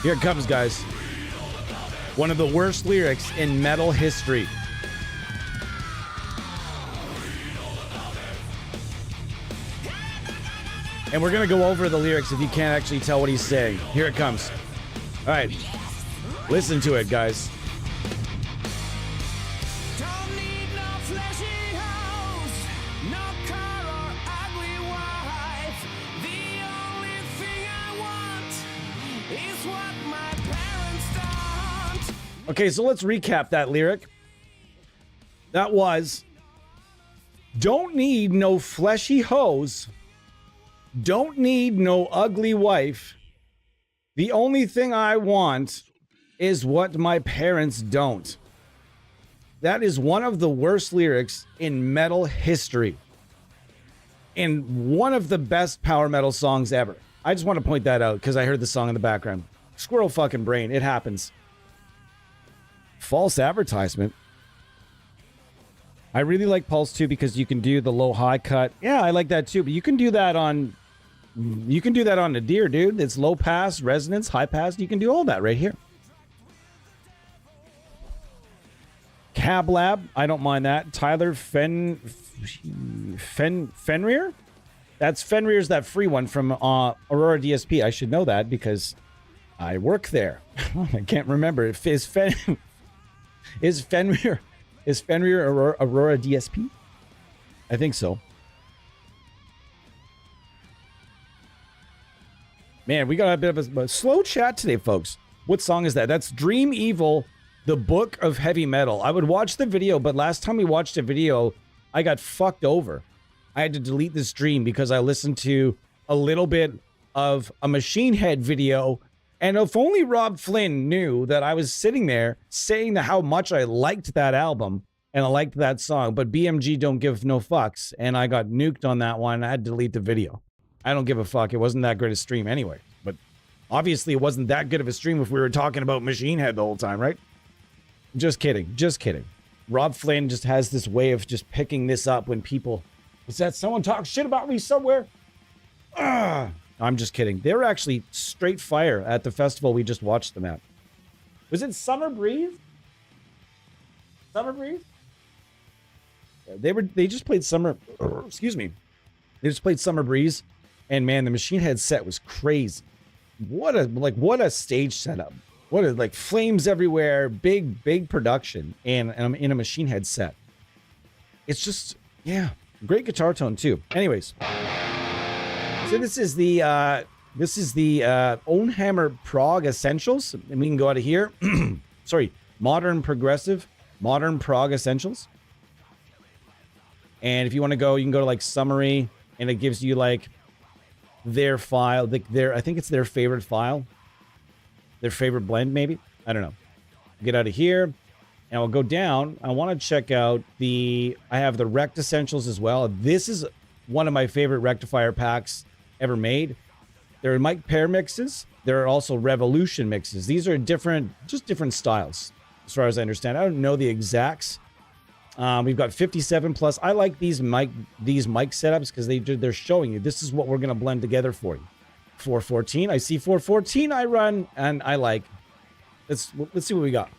Here it comes, guys. One of the worst lyrics in metal history. And we're going to go over the lyrics if you can't actually tell what he's saying. Here it comes. All right. Listen to it, guys. No car or ugly wife. The only thing I want Okay, so let's recap that lyric. That was, don't need no fleshy hose. Don't need no ugly wife. The only thing I want is what my parents don't. That is one of the worst lyrics in metal history. And one of the best power metal songs ever. I just want to point that out because I heard the song in the background. Squirrel fucking brain. It happens. False advertisement. I really like Pulse too because you can do the low high cut. Yeah, I like that too, but you can do that on the Deer, dude. It's low pass, resonance, high pass. You can do all that right here. Cab Lab, I don't mind that. Tyler Fenrir? That's Fenrir's that free one from Aurora DSP. I should know that because I work there. I can't remember. Is Fenrir Aurora DSP? I think so. Man, we got a bit of a slow chat today, folks. What song is that? That's Dream Evil, the Book of Heavy Metal. I would watch the video, but last time we watched a video, I got fucked over. I had to delete the stream because I listened to a little bit of a Machine Head video. And if only Rob Flynn knew that I was sitting there saying how much I liked that album and I liked that song, but BMG don't give no fucks. And I got nuked on that one. I had to delete the video. I don't give a fuck. It wasn't that great a stream anyway. But obviously it wasn't that good of a stream if we were talking about Machine Head the whole time, right? Just kidding. Just kidding. Rob Flynn just has this way of just picking this up when people... Is that someone talk shit about me somewhere? I'm just kidding. They were actually straight fire at the festival we just watched them at. Was it Summer Breeze? Summer Breeze? They just played Summer... Excuse me. They just played Summer Breeze. And man, the Machine Head set was crazy. What a stage setup. What a, flames everywhere, big production, and I'm in a Machine Head set. It's just, yeah, great guitar tone too. Anyways, so this is the Ownhammer Prog Essentials, and we can go out of here. Sorry, Modern Prog Essentials. And if you want to go, you can go to summary, and it gives you their file, I think it's their favorite file. Their favorite blend, maybe? I don't know. Get out of here, and I'll go down. I want to check out I have the Rect Essentials as well. This is one of my favorite rectifier packs ever made. There are mic pair mixes. There are also Revolution mixes. These are different styles, as far as I understand. I don't know the exacts. We've got 57 plus. I like these mic setups because they're showing you this is what we're going to blend together for you. 414. I see 414 I run and I like. Let's see what we got.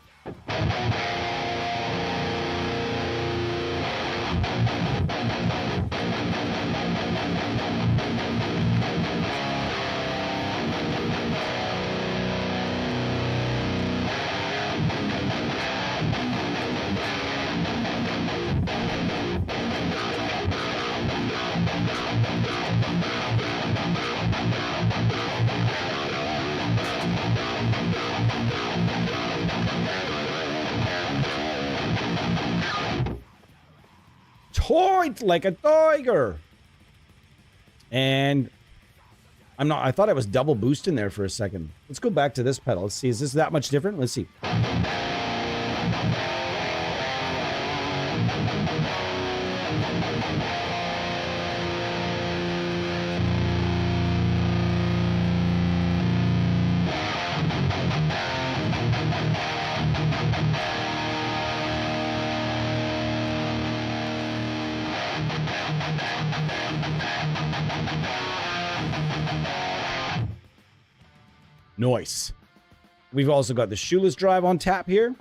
Toit like a tiger. And I thought I was double boosting there for a second. Let's go back to this pedal. Let's see, is this that much different? Let's see. Nice. We've also got the shoeless drive on tap here.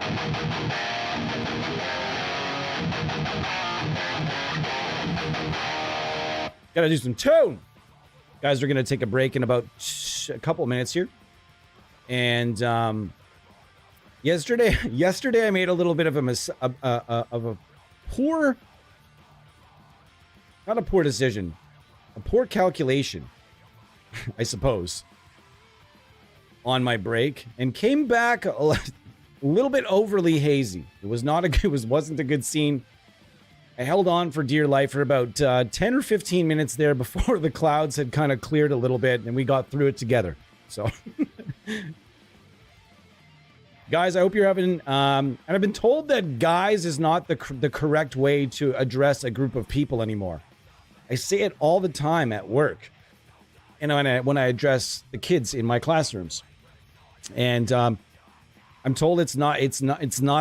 Gotta do some tone. Guys, we're gonna take a break in about a couple minutes here. And yesterday I made a little bit of a poor, not a poor decision, a poor calculation, I suppose. on my break and came back a little bit overly hazy. It was not a wasn't a good scene. I held on for dear life for about 10 or 15 minutes there before the clouds had kind of cleared a little bit and we got through it together. So, guys, I hope you're having, and I've been told that guys is not the correct way to address a group of people anymore. I say it all the time at work and when I address the kids in my classrooms. And I'm told it's not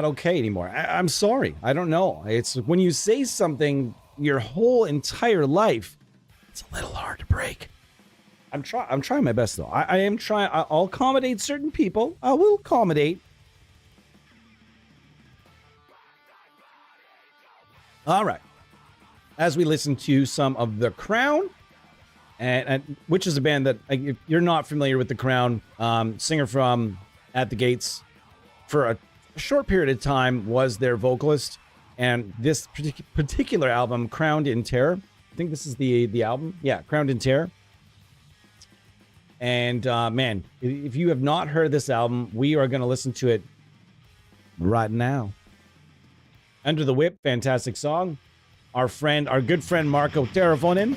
okay anymore. I'm sorry. I don't know. It's when you say something your whole entire life, it's a little hard to break. I'm trying my best though. I am trying. I'll accommodate certain people. I will accommodate. All right. As we listen to some of The Crown, and which is a band that, if you're not familiar with The Crown, singer from At the Gates, for a short period of time was their vocalist, and this particular album, Crowned in Terror, I think this is the album, yeah, Crowned in Terror. And man, if you have not heard this album, we are going to listen to it right now. Under the Whip, fantastic song. Our good friend Marco Terrafonin.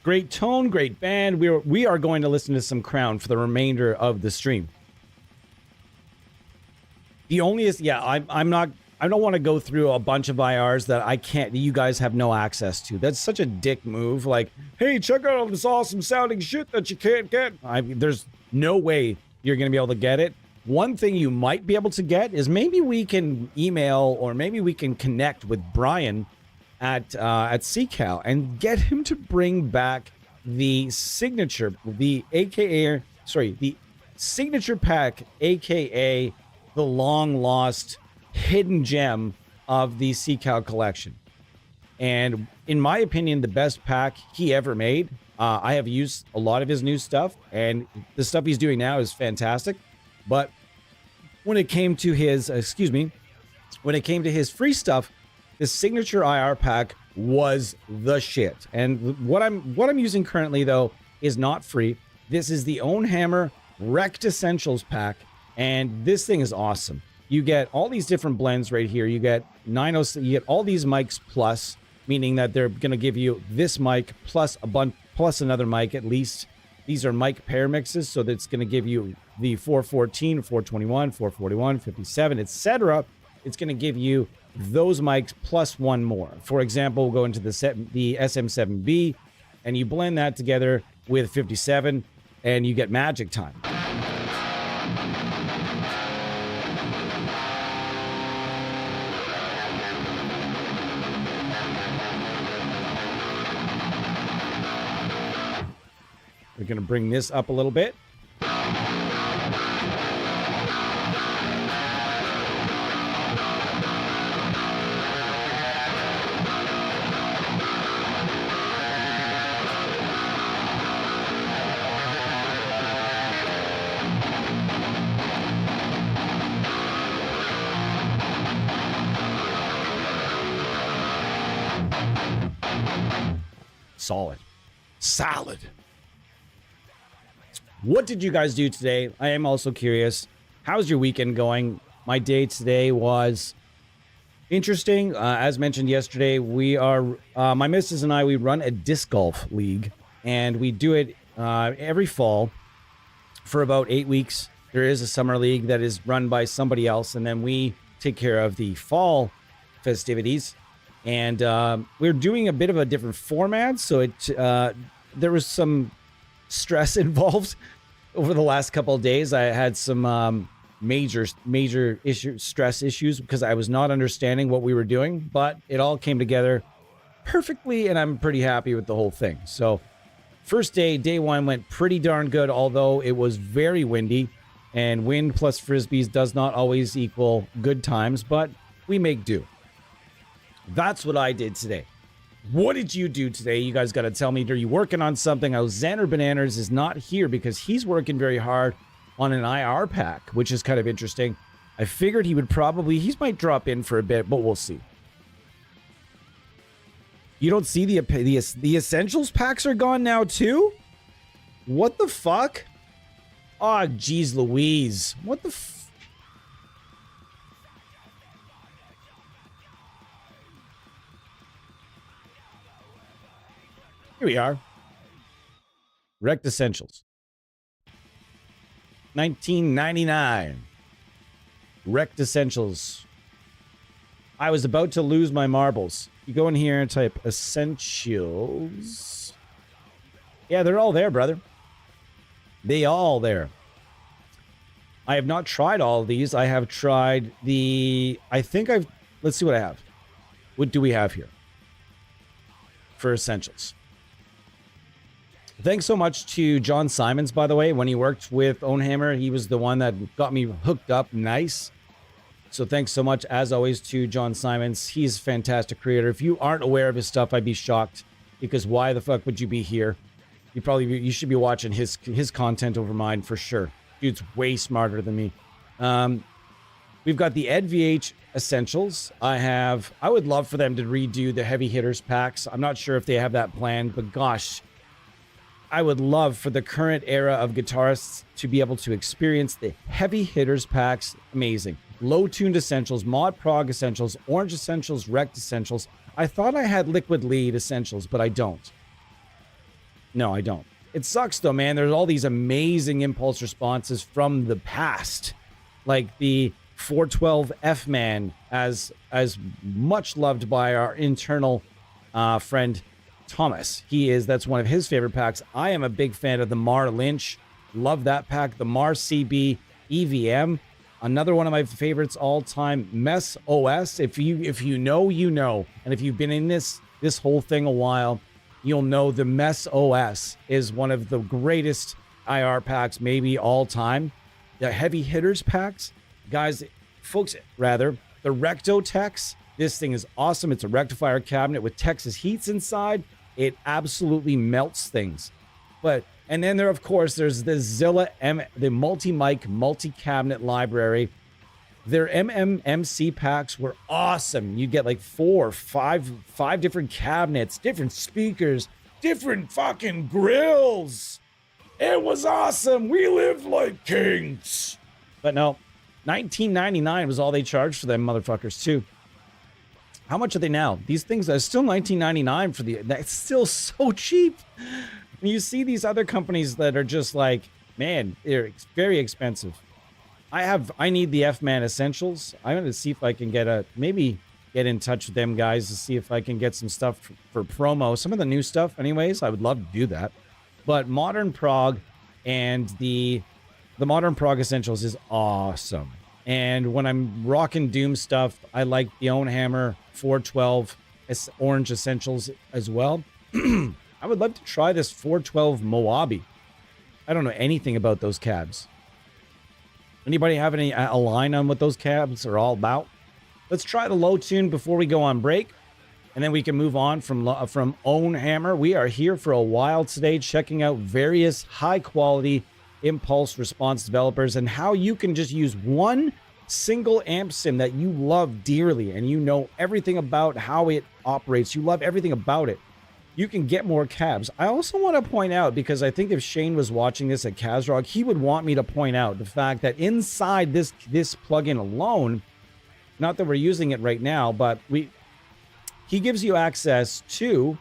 Great tone, great band. We are going to listen to some Crown for the remainder of the stream. The only is, yeah, I don't want to go through a bunch of IRs that you guys have no access to. That's such a dick move. Like, hey, check out all this awesome sounding shit that you can't get. There's no way you're going to be able to get it. One thing you might be able to get is maybe we can email or maybe we can connect with Brian at CCAL and get him to bring back the signature, the signature pack, aka the long lost hidden gem of the CCAL collection. And in my opinion, the best pack he ever made. I have used a lot of his new stuff, and the stuff he's doing now is fantastic. But when it came to his, free stuff, the signature IR pack was the shit. And what I'm using currently though is not free. This is the Own Hammer Wrecked Essentials pack, and this thing is awesome. You get all these different blends right here. You get you get all these mics plus, meaning that they're going to give you this mic plus plus another mic at least. These are mic pair mixes, so that's going to give you the 414, 421, 441, 57, etc. It's going to give you those mics plus one more. For example, we'll go into the SM7B, and you blend that together with 57, and you get magic time. We're going to bring this up a little bit. Solid. What did you guys do today? I am also curious. How's your weekend going? My day today was interesting. As mentioned yesterday, we are, my missus and I, we run a disc golf league, and we do it every fall for about 8 weeks. There is a summer league that is run by somebody else, and then we take care of the fall festivities. And we're doing a bit of a different format, so there was some stress involved over the last couple of days. I had some major stress issues because I was not understanding what we were doing, but it all came together perfectly, and I'm pretty happy with the whole thing. So first day one went pretty darn good, although it was very windy, and wind plus frisbees does not always equal good times, but we make do. That's what I did today. What did you do today? You guys got to tell me. Are you working on something? Xander Bananas is not here because he's working very hard on an IR pack, which is kind of interesting. I figured he might drop in for a bit, but we'll see. You don't see the essentials packs are gone now too? What the fuck? Oh, geez Louise. What the Here we are. Wrecked Essentials. 1999. Wrecked Essentials. I was about to lose my marbles. You go in here and type Essentials. Yeah, they're all there, brother. They all there. I have not tried all of these. I have tried the... Let's see what I have. What do we have here? For Essentials. Thanks so much to John Simons, by the way. When he worked with Ownhammer, he was the one that got me hooked up nice. So thanks so much, as always, to John Simons. He's a fantastic creator. If you aren't aware of his stuff, I'd be shocked. Because why the fuck would you be here? You should be watching his content over mine for sure. Dude's way smarter than me. We've got the EdVH Essentials. I would love for them to redo the Heavy Hitters packs. I'm not sure if they have that planned, but gosh, I would love for the current era of guitarists to be able to experience the Heavy Hitters packs. Amazing. Low-tuned Essentials, Mod Prog Essentials, Orange Essentials, Wrecked Essentials. I thought I had Liquid Lead Essentials, but I don't. No, I don't. It sucks though, man. There's all these amazing impulse responses from the past. Like the 412 F-Man, as much loved by our internal friend Thomas. That's one of his favorite packs. I am a big fan of the Mar Lynch. Love that pack. The Mar CB EVM. Another one of my favorites all time, Mess OS. If you know, you know. And if you've been in this whole thing a while, you'll know the Mess OS is one of the greatest IR packs maybe all time. The Heavy Hitters packs, guys, folks, rather, the Rectotex. This thing is awesome. It's a rectifier cabinet with Texas heats inside. It absolutely melts things. And then of course, there's the Zilla the multi-mic, multi-cabinet library. Their MMMC packs were awesome. You get like five different cabinets, different speakers, different fucking grills. It was awesome. We lived like kings. But no, $19.99 was all they charged for them motherfuckers too. How much are they now? These things are still $19.99 for that's still so cheap. And you see these other companies that are just like, man, they're very expensive. I need the F-Man Essentials. I'm going to see if I can maybe get in touch with them guys to see if I can get some stuff for promo. Some of the new stuff anyways, I would love to do that. But Modern Prog and the Modern Prog Essentials is awesome. And when I'm rocking Doom stuff, I like the Ownhammer 412 Orange Essentials as well. I would love to try this 412 Moabi. I don't know anything about those cabs. Anybody have a line on what those cabs are all about? Let's try the low tune before we go on break. And then we can move on from Ownhammer. We are here for a while today, checking out various high-quality impulse response developers and how you can just use one single amp sim that you love dearly and you know everything about how it operates. You love everything about it. You can get more cabs. I also want to point out, because I think if Shane was watching this at Kazrog, he would want me to point out the fact that inside this plugin alone, not that we're using it right now, but he gives you access to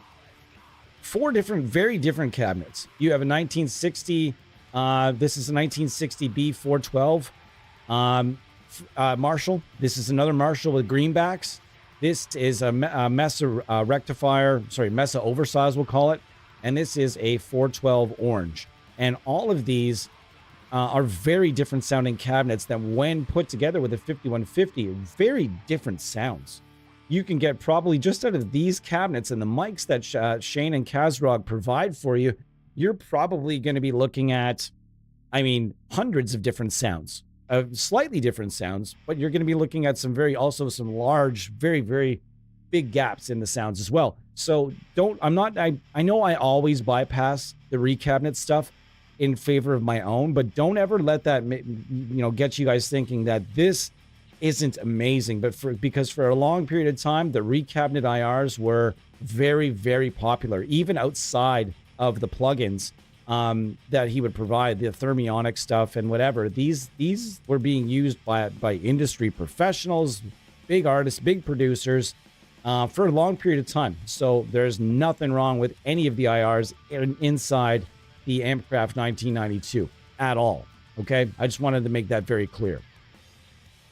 4 very different cabinets. You have a 1960, this is a 1960 B412 Marshall. This is another Marshall with greenbacks. This is a Mesa rectifier, Mesa oversize we'll call it. And this is a 412 orange. And all of these are very different sounding cabinets that when put together with a 5150, very different sounds. You can get probably just out of these cabinets and the mics that Shane and Kazrog provide for you, you're probably going to be looking at, hundreds of different sounds. Slightly different sounds, but you're going to be looking at some large, very, very big gaps in the sounds as well. So I know I always bypass the recabinet stuff in favor of my own, but don't ever let that, get you guys thinking that this isn't amazing. But because for a long period of time, the recabinet IRs were very, very popular, even outside of the plugins that he would provide, the thermionic stuff and whatever. These were being used by industry professionals, big artists, big producers for a long period of time. So there's nothing wrong with any of the IRs inside the Ampcraft 1992 at all. Okay, I just wanted to make that very clear.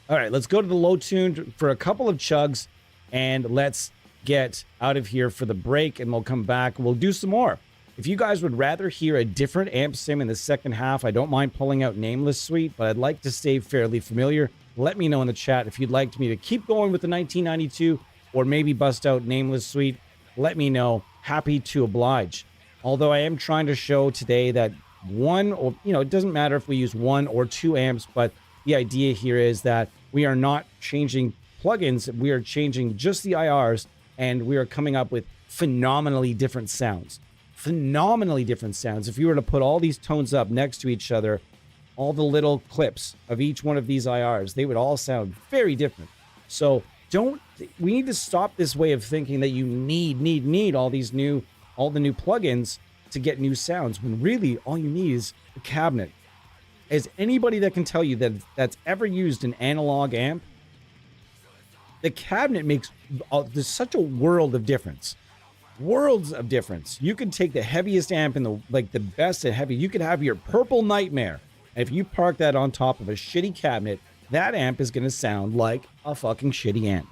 All right, let's go to the low tune for a couple of chugs, and let's get out of here for the break, and we'll come back. We'll do some more. If you guys would rather hear a different amp sim in the second half, I don't mind pulling out Nameless Suite, but I'd like to stay fairly familiar. Let me know in the chat if you'd like me to keep going with the 1992 or maybe bust out Nameless Suite. Let me know. Happy to oblige. Although I am trying to show today that one, or it doesn't matter if we use 1 or 2 amps, but the idea here is that we are not changing plugins. We are changing just the IRs, and we are coming up with phenomenally different sounds. Phenomenally different sounds. If you were to put all these tones up next to each other, all the little clips of each one of these IRs, they would all sound very different. So we need to stop this way of thinking that you need all the new plugins to get new sounds, when really all you need is a cabinet. As anybody that can tell you that's ever used an analog amp, the cabinet makes there's such a world of difference. Worlds of difference. You could take the heaviest amp in the best at heavy. You could have your Purple Nightmare, and if you park that on top of a shitty cabinet, that amp is going to sound like a fucking shitty amp.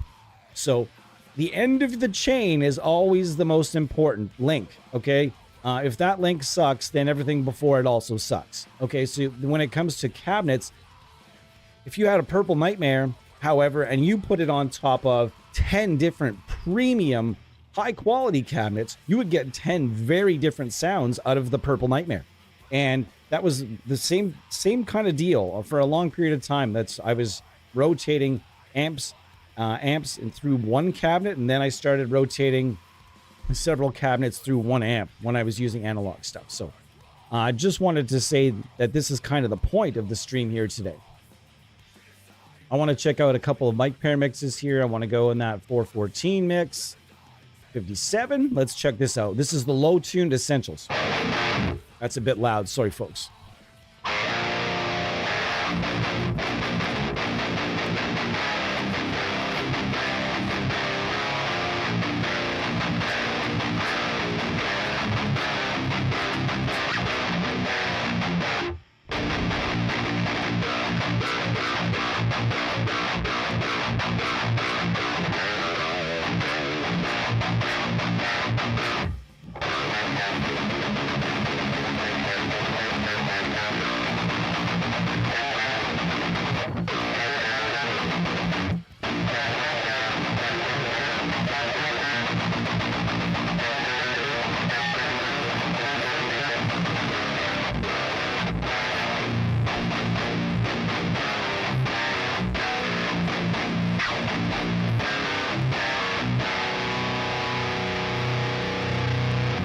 So the end of the chain is always the most important link. Okay, if that link sucks, then everything before it also sucks. Okay, so when it comes to cabinets, if you had a Purple Nightmare, however, and you put it on top of 10 different premium high quality cabinets, you would get 10 very different sounds out of the Purple Nightmare. And that was the same kind of deal for a long period of time. I was rotating amps and through one cabinet, and then I started rotating several cabinets through one amp when I was using analog stuff. So I just wanted to say that this is kind of the point of the stream here today. I want to check out a couple of mic pair mixes here. I want to go in that 414 mix. 57. Let's check this out. This is the low tuned essentials. That's a bit loud. Sorry, folks.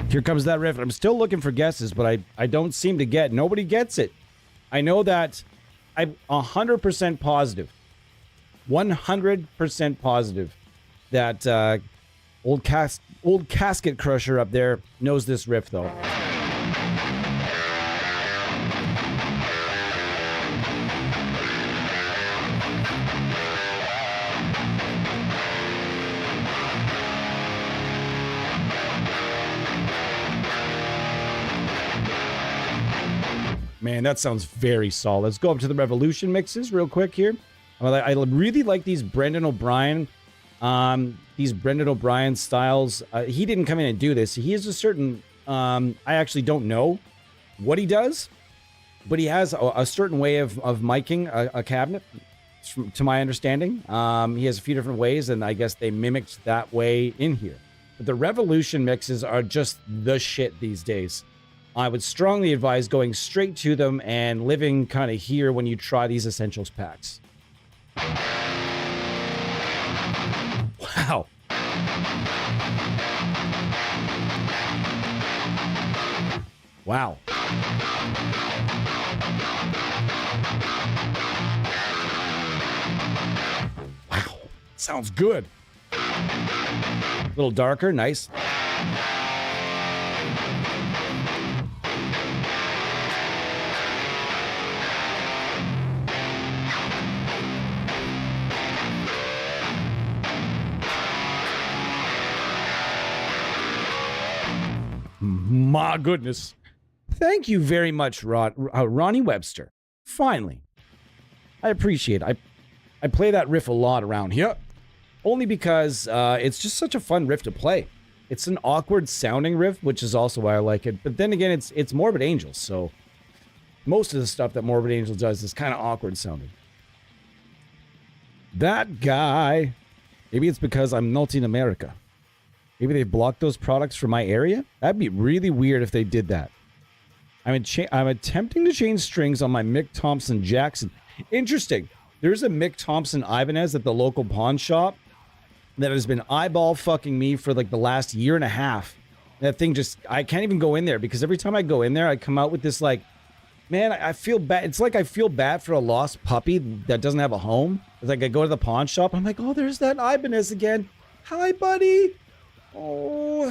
Here comes that riff. I'm still looking for guesses, but I don't seem to get. Nobody gets it. I know that I'm 100% positive. 100% positive that old casket crusher up there knows this riff, though. Man, that sounds very solid. Let's go up to the Revolution mixes real quick here. I really like these Brendan O'Brien styles. He didn't come in and do this. He has a certain, I actually don't know what he does, but he has a certain way of miking a cabinet, to my understanding. He has a few different ways, and I guess they mimicked that way in here. But the Revolution mixes are just the shit these days. I would strongly advise going straight to them and living kind of here when you try these Essentials packs. Wow. Wow. Wow. Sounds good. A little darker, nice. My goodness. Thank you very much, Ronnie Webster. Finally. I appreciate it. I play that riff a lot around here. Only because it's just such a fun riff to play. It's an awkward sounding riff, which is also why I like it. But then again, it's Morbid Angel, so most of the stuff that Morbid Angel does is kind of awkward sounding. That guy. Maybe it's because I'm not in America. Maybe they blocked those products from my area? That'd be really weird if they did that. I'm attempting to change strings on my Mick Thompson Jackson. Interesting. There's a Mick Thompson Ibanez at the local pawn shop that has been eyeball fucking me for like the last year and a half. That thing just, I can't even go in there because every time I go in there, I come out with this like, man, I feel bad. It's like I feel bad for a lost puppy that doesn't have a home. It's like I go to the pawn shop. I'm like, oh, there's that Ibanez again. Hi, buddy. Oh,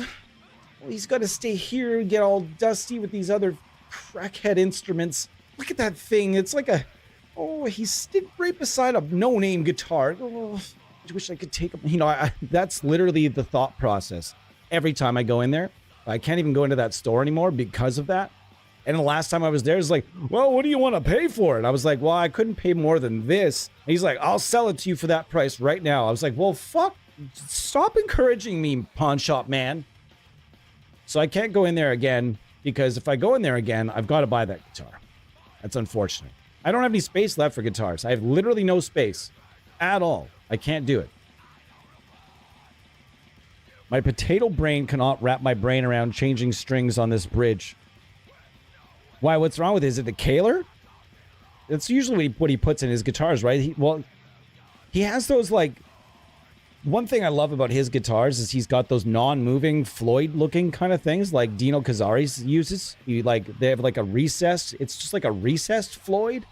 well, he's got to stay here and get all dusty with these other crackhead instruments. Look at that thing. It's like a, oh, he's right beside a no-name guitar. Oh, I wish I could take him. You know, that's literally the thought process. Every time I go in there, I can't even go into that store anymore because of that. And the last time I was there, it's like, well, what do you want to pay for it? I was like, well, I couldn't pay more than this. And he's like, I'll sell it to you for that price right now. I was like, well, fuck. Stop encouraging me, pawn shop man. So I can't go in there again because if I go in there again, I've got to buy that guitar. That's unfortunate. I don't have any space left for guitars. I have literally no space at all. I can't do it. My potato brain cannot wrap my brain around changing strings on this bridge. Why? What's wrong with it? Is it the Kaler? That's usually what he puts in his guitars, right? He has those like... One thing I love about his guitars is he's got those non-moving Floyd-looking kind of things like Dino Cazares uses. They have like a recessed. It's just like a recessed Floyd,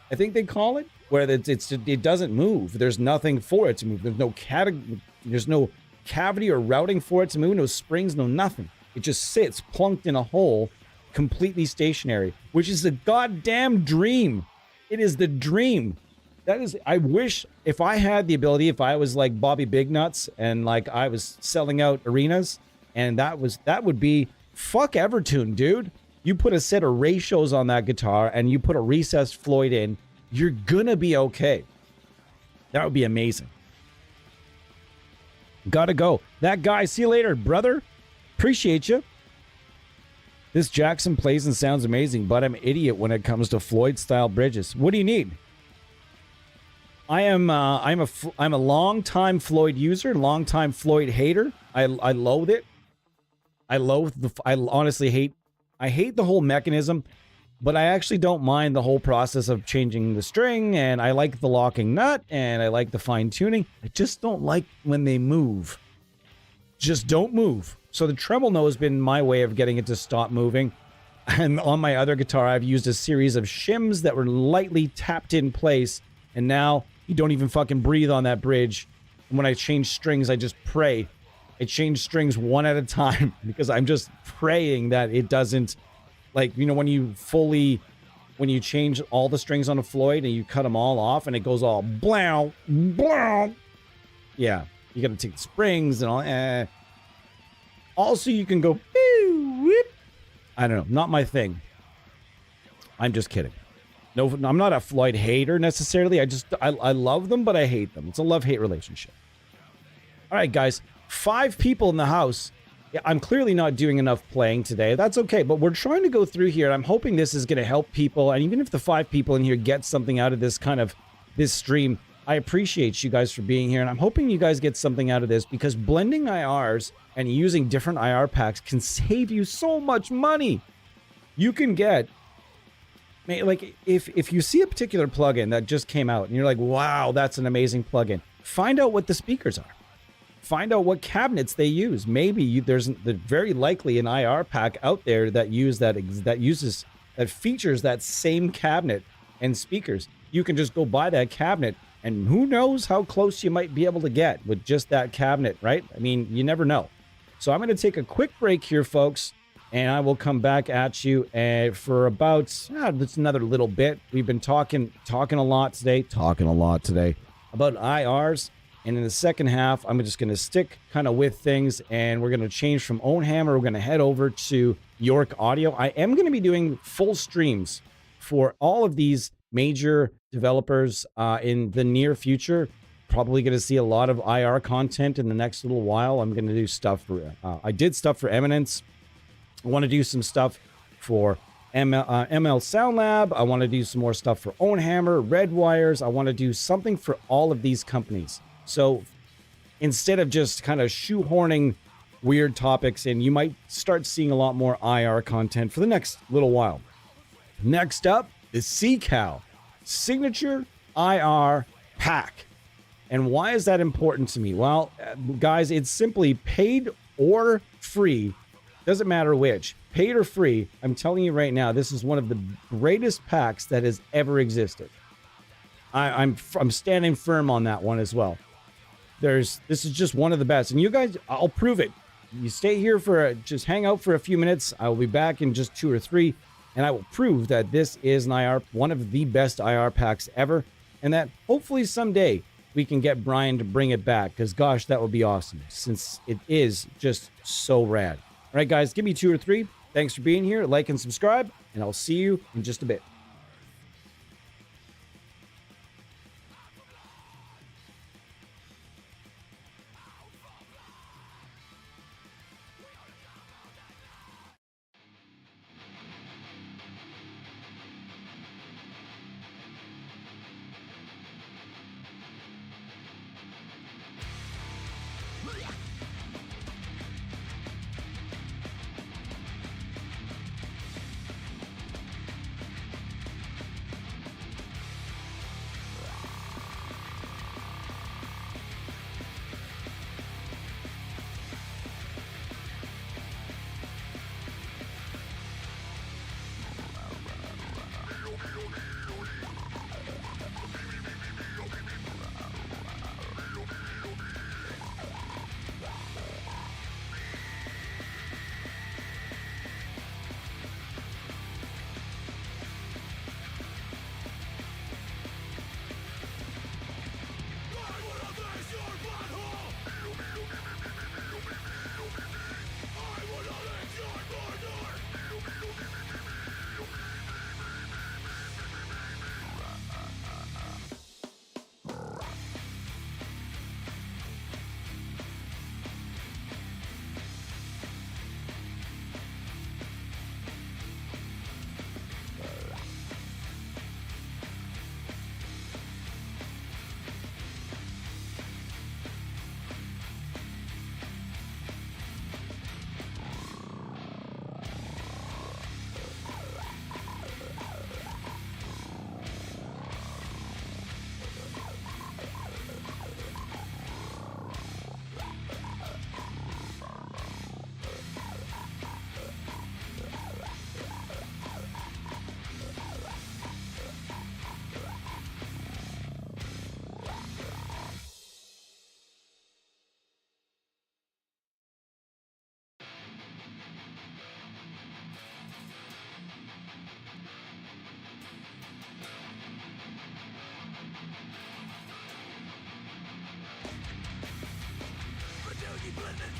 I think they call it, where it doesn't move. There's nothing for it to move. There's no cavity or routing for it to move. No springs, no nothing. It just sits plunked in a hole, completely stationary, which is a goddamn dream. It is the dream. That is, I wish if I had the ability, if I was like Bobby Big Nuts and like I was selling out arenas, and that would be fuck Evertune, dude. You put a set of ratios on that guitar and you put a recessed Floyd in, you're gonna be okay. That would be amazing. Gotta go. That guy, see you later, brother. Appreciate you. This Jackson plays and sounds amazing, but I'm an idiot when it comes to Floyd-style bridges. What do you need? I'm a long-time Floyd user, long-time Floyd hater. I loathe it. I honestly hate the whole mechanism, but I actually don't mind the whole process of changing the string, and I like the locking nut, and I like the fine-tuning. I just don't like when they move. Just don't move. So the tremolo has been my way of getting it to stop moving. And on my other guitar, I've used a series of shims that were lightly tapped in place, and now you don't even fucking breathe on that bridge. And when I change strings, I just pray. I change strings one at a time because I'm just praying that it doesn't, like, you know, when you change all the strings on a Floyd and you cut them all off and it goes all blow, blow. Yeah, you got to take the springs and all. Also, you can go, whoop. I don't know, not my thing. I'm just kidding. No, I'm not a Floyd hater necessarily. I love them, but I hate them. It's a love-hate relationship. All right, guys. 5 people in the house. Yeah, I'm clearly not doing enough playing today. That's okay, but we're trying to go through here, and I'm hoping this is going to help people. And even if the 5 people in here get something out of this this stream, I appreciate you guys for being here, and I'm hoping you guys get something out of this because blending IRs and using different IR packs can save you so much money. You can get... Like, if you see a particular plugin that just came out and you're like, wow, that's an amazing plugin, find out what the speakers are. Find out what cabinets they use. Maybe there's very likely an IR pack out there that features that same cabinet and speakers. You can just go buy that cabinet, and who knows how close you might be able to get with just that cabinet, right? I mean, you never know. So I'm going to take a quick break here, folks, and I will come back at you for about just another little bit. We've been talking a lot today about IRs. And in the second half, I'm just going to stick kind of with things, and we're going to change from Ownhammer. We're going to head over to York Audio. I am going to be doing full streams for all of these major developers in the near future. Probably going to see a lot of IR content in the next little while. I'm going to do stuff for, I did stuff for Eminence. I want to do some stuff for ML Sound Lab. I want to do some more stuff for Ownhammer, Red Wires. I want to do something for all of these companies. So instead of just kind of shoehorning weird topics in, you might start seeing a lot more IR content for the next little while. Next up, the CCAL Signature IR Pack. And why is that important to me? Well, guys, it's simply paid or free. Doesn't matter which. Paid or free, I'm telling you right now, this is one of the greatest packs that has ever existed. I'm standing firm on that one as well. This is just one of the best. And you guys, I'll prove it. You stay here just hang out for a few minutes. I will be back in just 2 or 3, and I will prove that this is an IR, one of the best IR packs ever, and that hopefully someday we can get Brian to bring it back, because gosh, that would be awesome, since it is just so rad. All right, guys, give me 2 or 3. Thanks for being here. Like and subscribe, and I'll see you in just a bit.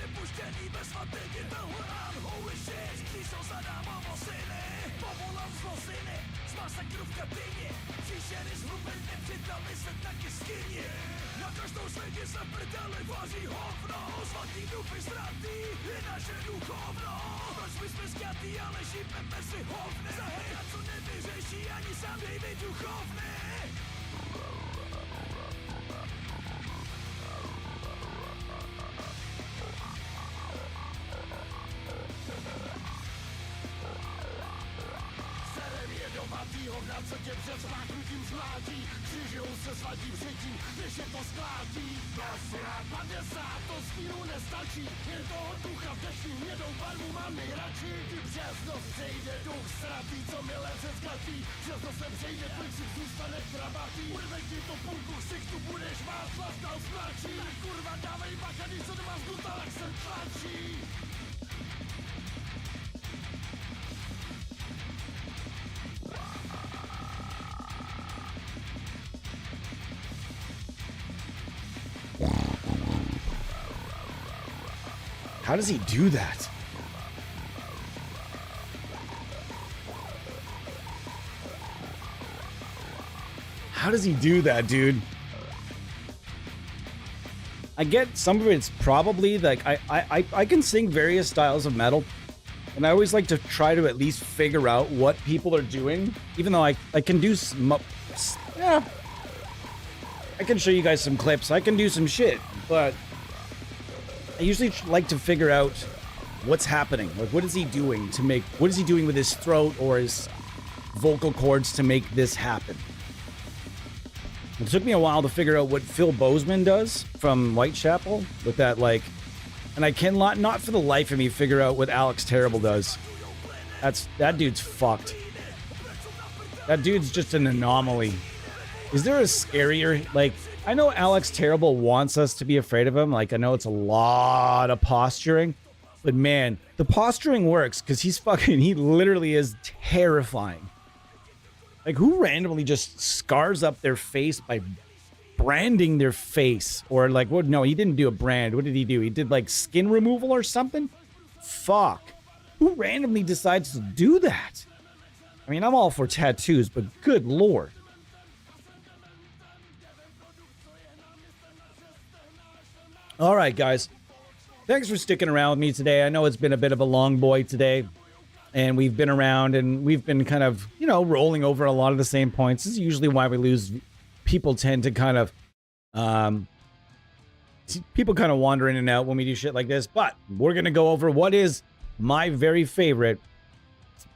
Wypuszczeni bez watyny, pełen holy shit. Piszą za darmowo syny, powolam zlosyny, z masakrów w Katynie. Fishery z rubel nieprzytomny set na kieskinie. Na każdą szwędzie zapredale włazi hofno. Zwadni dupy straty i nasze duchowno. Choćby spryskiaty, ale zimne mesy chowne. Zachęcone wyżejsi, ani samej duchowne. Co cię przez drugim szlaki krzyżą se swadzi w życiu, gdy się to skladzi. Nasra padesa, to z chwilu nie starczy. Nie do ducha wdeśni, nie do barwu mamy raczej. Ty znów przejdzie duch straty, co mnie lepsze z karty. Przez nosem przejdzie, pryczyk zostanę krabaty. Urwę gdzie do punku, syk tu budesz was, las dał smarci. Kurwa dawaj bakani, co ty masz guta, jak sen traci. How does he do that? How does he do that, dude? I get some of it's probably like I can sing various styles of metal, and I always like to try to at least figure out what people are doing, even though I can do some, yeah, I can show you guys some clips. I can do some shit, but I usually like to figure out what's happening. Like, what is he doing to make, what is he doing with his throat or his vocal cords to make this happen? It took me a while to figure out what Phil Bozeman does from Whitechapel with that, like, and I cannot, not for the life of me, figure out what Alex Terrible does. That dude's fucked. That dude's just an anomaly. Is there a scarier, like, I know Alex Terrible wants us to be afraid of him. Like, I know it's a lot of posturing, but man, the posturing works because he literally is terrifying. Like, who randomly just scars up their face by branding their face? Or like, what? No, he didn't do a brand. What did he do? He did like skin removal or something? Fuck. Who randomly decides to do that? I mean, I'm all for tattoos, but good lord. All right, guys. Thanks for sticking around with me today. I know it's been a bit of a long boy today, and we've been around and we've been kind of, you know, rolling over a lot of the same points. This is usually why we lose. People tend to kind of, people kind of wander in and out when we do shit like this, but we're going to go over what is my very favorite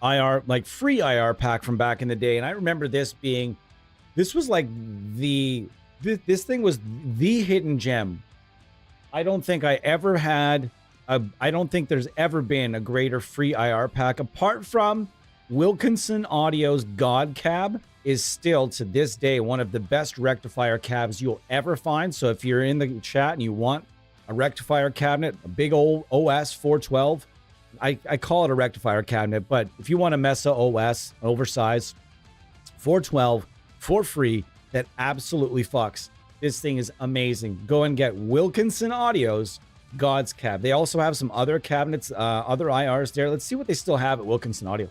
IR, like free IR pack from back in the day. And I remember this was like this thing was the hidden gem. I don't think I ever had, I don't think there's ever been a greater free IR pack apart from Wilkinson Audio's God Cab is still to this day one of the best rectifier cabs you'll ever find. So if you're in the chat and you want a rectifier cabinet, a big old OS 412, I call it a rectifier cabinet, but if you want a Mesa OS, oversized 412 for free, that absolutely fucks. This thing is amazing. Go and get Wilkinson Audio's God's Cab. They also have some other cabinets, other IRs there. Let's see what they still have at Wilkinson Audio.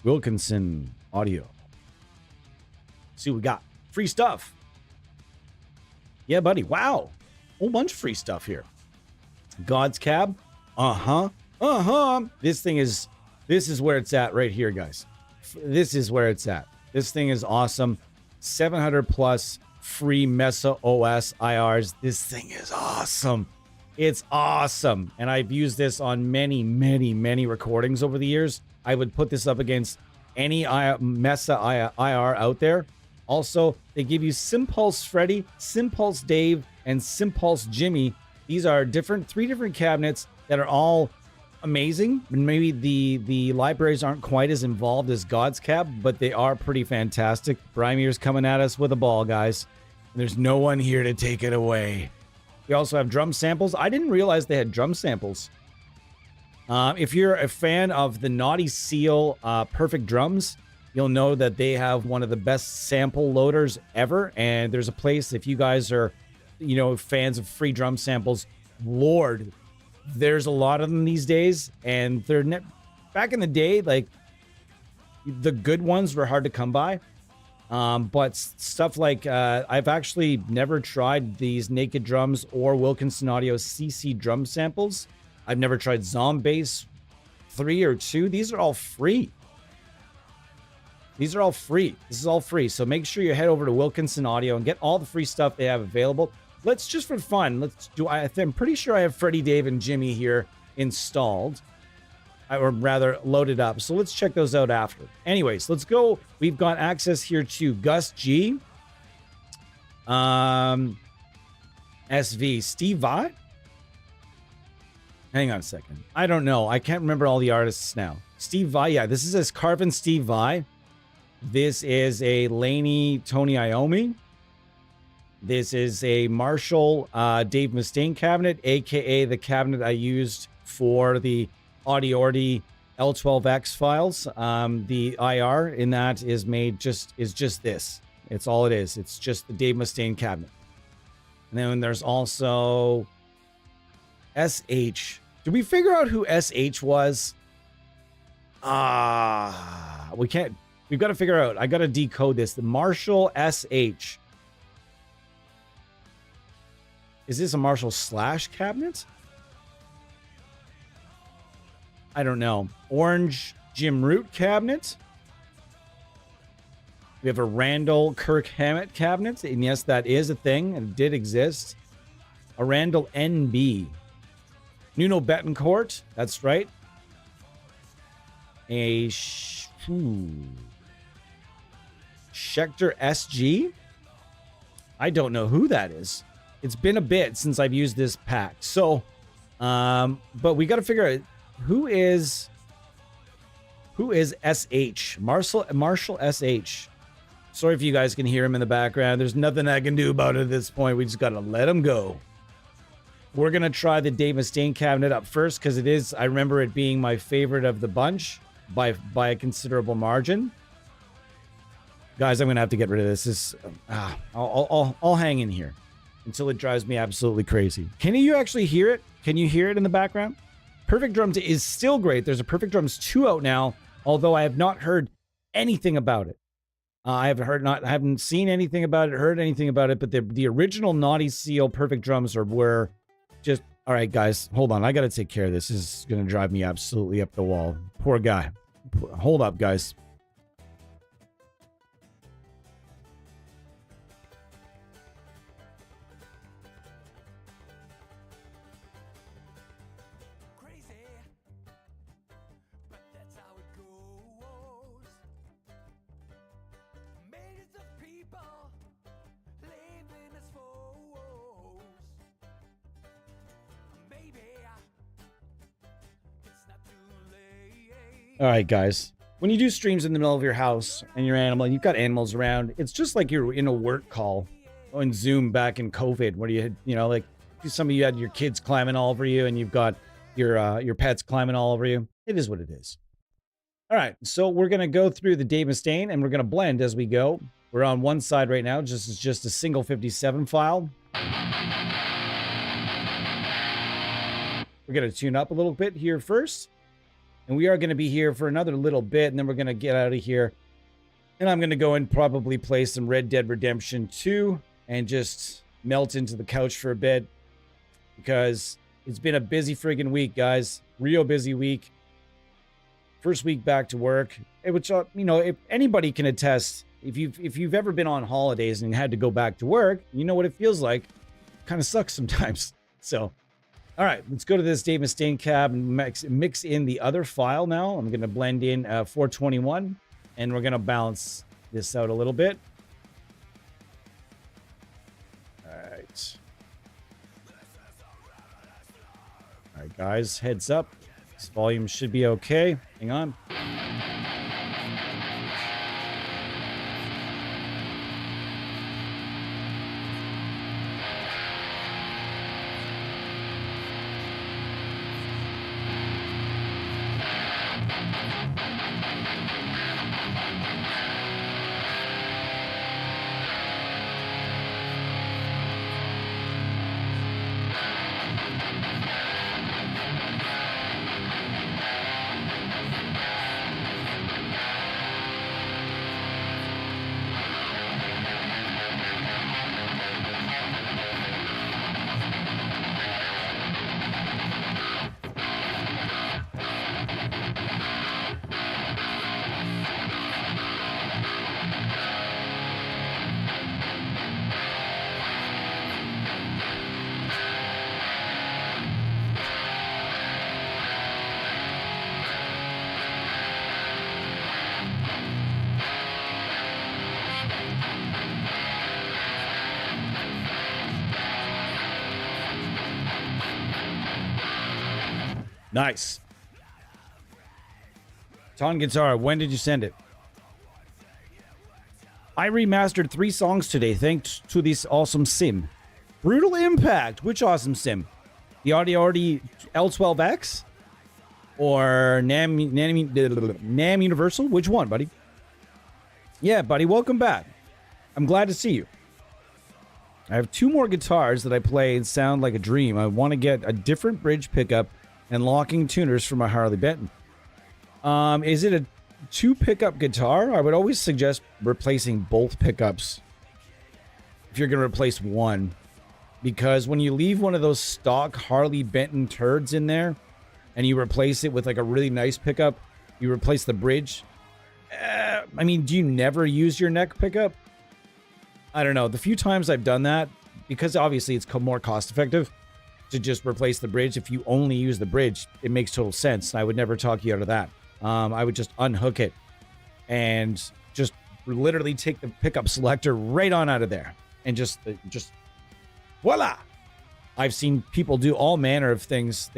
Wilkinson Audio. See what we got. Free stuff. Yeah, buddy. Wow. Whole bunch of free stuff here. God's Cab. This is where it's at right here, guys. This is where it's at. This thing is awesome. 700 plus free Mesa OS IRs. This thing is awesome. It's awesome. And I've used this on many, many, many recordings over the years. I would put this up against any Mesa IR out there. Also, they give you Simpulse Freddy, Simpulse Dave, and Simpulse Jimmy. These are three different cabinets that are all amazing. Maybe the libraries aren't quite as involved as God's Cab, but they are pretty fantastic. Brimer's coming at us with a ball, guys. There's no one here to take it away. We also have drum samples. I didn't realize they had drum samples. If you're a fan of the Naughty Seal Perfect Drums, you'll know that they have one of the best sample loaders ever. And there's a place, if you guys are, you know, fans of free drum samples, Lord, there's a lot of them these days. And they're back in the day, like the good ones were hard to come by. But stuff like I've actually never tried these Naked Drums or Wilkinson Audio CC drum samples. I've never tried Zombass 3 or 2. These are all free. These are all free. This is all free. So make sure you head over to Wilkinson Audio and get all the free stuff they have available. Let's just for fun, let's do, I'm pretty sure I have Freddie, Dave, and Jimmy here installed. Or rather loaded up. So let's check those out after. Anyways, let's go. We've got access here to Gus G. SV. Steve Vai? Hang on a second. I don't know. I can't remember all the artists now. Steve Vai. Yeah, this is a Carvin Steve Vai. This is a Laney Tony Iommi. This is a Marshall Dave Mustaine cabinet, aka the cabinet I used for the Audiority L12X files. The IR in that is just this. It's all it is. It's just the Dave Mustaine cabinet. And then there's also SH. Did we figure out who SH was? We can't. We've got to figure out. I got to decode this. The Marshall SH. Is this a Marshall slash cabinet? I don't know. Orange Jim Root cabinet. We have a Randall Kirk Hammett cabinet. And yes, that is a thing. And it did exist. A Randall NB. Nuno Betancourt. That's right. A Schecter SG. I don't know who that is. It's been a bit since I've used this pack. So, but we got to figure out who is SH. Marshall SH. Sorry if you guys can hear him in the background. There's nothing I can do about it at this point. We just got to let him go. We're going to try the Dave Mustaine cabinet up first because it is, I remember it being my favorite of the bunch by a considerable margin. Guys, I'm going to have to get rid of this. I'll hang in here until it drives me absolutely crazy. Can you actually hear it? Can you hear it in the background? Perfect Drums is still great. There's a Perfect Drums 2 out now, although I have not heard anything about it. I haven't seen anything about it, heard anything about it, but the original Naughty Seal Perfect Drums were just, all right, guys, hold on. I got to take care of this. This is going to drive me absolutely up the wall. Poor guy. Hold up, guys. All right, guys. When you do streams in the middle of your house and your animal, and you've got animals around, it's just like you're in a work call on Zoom back in COVID, where you know, like some of you had your kids climbing all over you, and you've got your pets climbing all over you. It is what it is. All right, so we're gonna go through the Dave Mustaine, and we're gonna blend as we go. We're on one side right now, just a single 57 file. We're gonna tune up a little bit here first. And we are going to be here for another little bit, and then we're going to get out of here. And I'm going to go and probably play some Red Dead Redemption 2 and just melt into the couch for a bit. Because it's been a busy friggin' week, guys. Real busy week. First week back to work. Which, you know, if anybody can attest, if you've ever been on holidays and had to go back to work, you know what it feels like. Kind of sucks sometimes. So... all right, let's go to this Dave Mustaine cab and mix in the other file now. I'm going to blend in 421, and we're going to balance this out a little bit. All right. All right, guys, heads up. This volume should be okay. Hang on. Nice. Ton Guitar, when did you send it? I remastered 3 songs today thanks to this awesome sim. Brutal Impact. Which awesome sim? The Audio L12X? Or Nam Universal? Which one, buddy? Yeah, buddy, welcome back. I'm glad to see you. I have 2 more guitars that I play and sound like a dream. I want to get a different bridge pickup and locking tuners for my Harley Benton. Is it a 2 pickup guitar? I would always suggest replacing both pickups if you're going to replace one. Because when you leave one of those stock Harley Benton turds in there and you replace it with like a really nice pickup, you replace the bridge. I mean, do you never use your neck pickup? I don't know. The few times I've done that, because obviously it's more cost effective to just replace the bridge. If you only use the bridge, it makes total sense. I would never talk you out of that. I would just unhook it and just literally take the pickup selector right on out of there and just voila. I've seen people do all manner of things.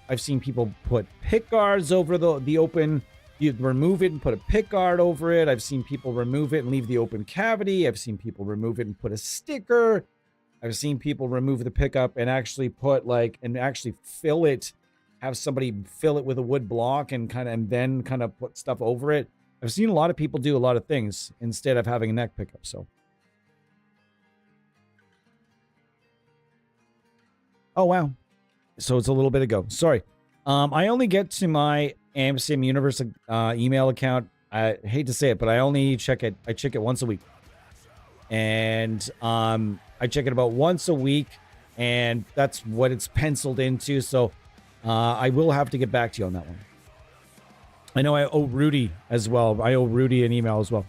I've seen people put pick guards over the open. You remove it and put a pick guard over it. I've seen people remove it and leave the open cavity. I've seen people remove it and put a sticker. I've seen people remove the pickup and actually fill it, have somebody fill it with a wood block and then put stuff over it. I've seen a lot of people do a lot of things instead of having a neck pickup. So, oh wow, so it's a little bit ago. Sorry, I only get to my Amsim Universe email account. I hate to say it, but I only check it. I check it once a week, and I check it about once a week, and that's what it's penciled into. So I will have to get back to you on that one. I know I owe Rudy as well. I owe Rudy an email as well.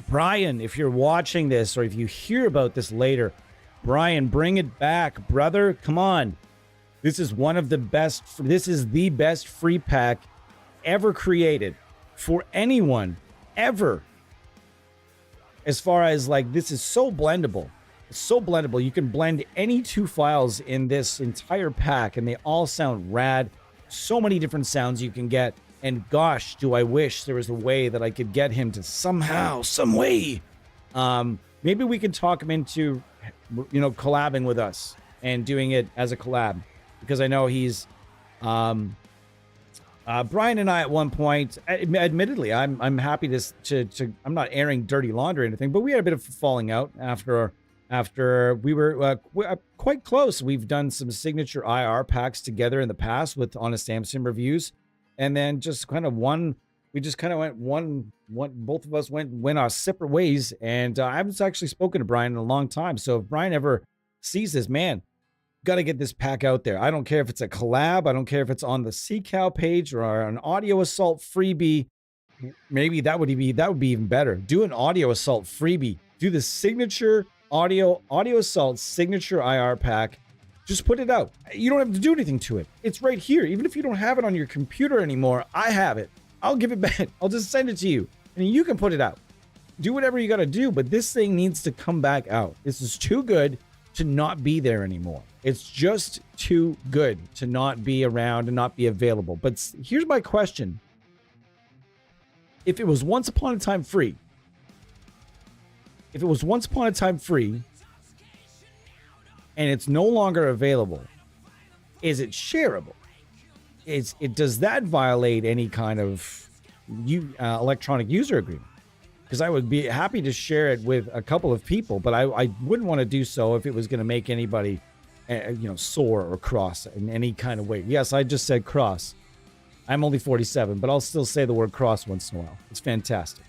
Brian, if you're watching this or if you hear about this later, Brian, bring it back, brother. Come on. This is one of the best. This is the best free pack ever created for anyone ever. As far as like, this is so blendable. It's so blendable. You can blend any 2 files in this entire pack and they all sound rad. So many different sounds you can get. And gosh, do I wish there was a way that I could get him to somehow, some way. Maybe we could talk him into, collabing with us and doing it as a collab. Because I know he's, Brian and I at one point, admittedly, I'm happy to I'm not airing dirty laundry or anything, but we had a bit of falling out after we were quite close. We've done some signature IR packs together in the past with Honest Amsim reviews. And then just kind of both of us went our separate ways. And I haven't actually spoken to Brian in a long time. So if Brian ever sees this, man, got to get this pack out there. I don't care if it's a collab. I don't care if it's on the CCal page or an Audio Assault freebie. Maybe that would be even better. Do an Audio Assault freebie. Do the signature Audio Assault signature IR pack. Just put it out. You don't have to do anything to it. It's right here. Even if you don't have it on your computer anymore, I have it. I'll give it back. I'll just send it to you. And you can put it out. Do whatever you got to do, but this thing needs to come back out. This is too good to not be there anymore. It's just too good to not be around and not be available. But here's my question. If it was once upon a time free, and it's no longer available, is it shareable? Does that violate any kind of electronic user agreement? Because I would be happy to share it with a couple of people, but I wouldn't want to do so if it was going to make anybody, sore or cross in any kind of way. Yes, I just said cross. I'm only 47, but I'll still say the word cross once in a while. It's fantastic.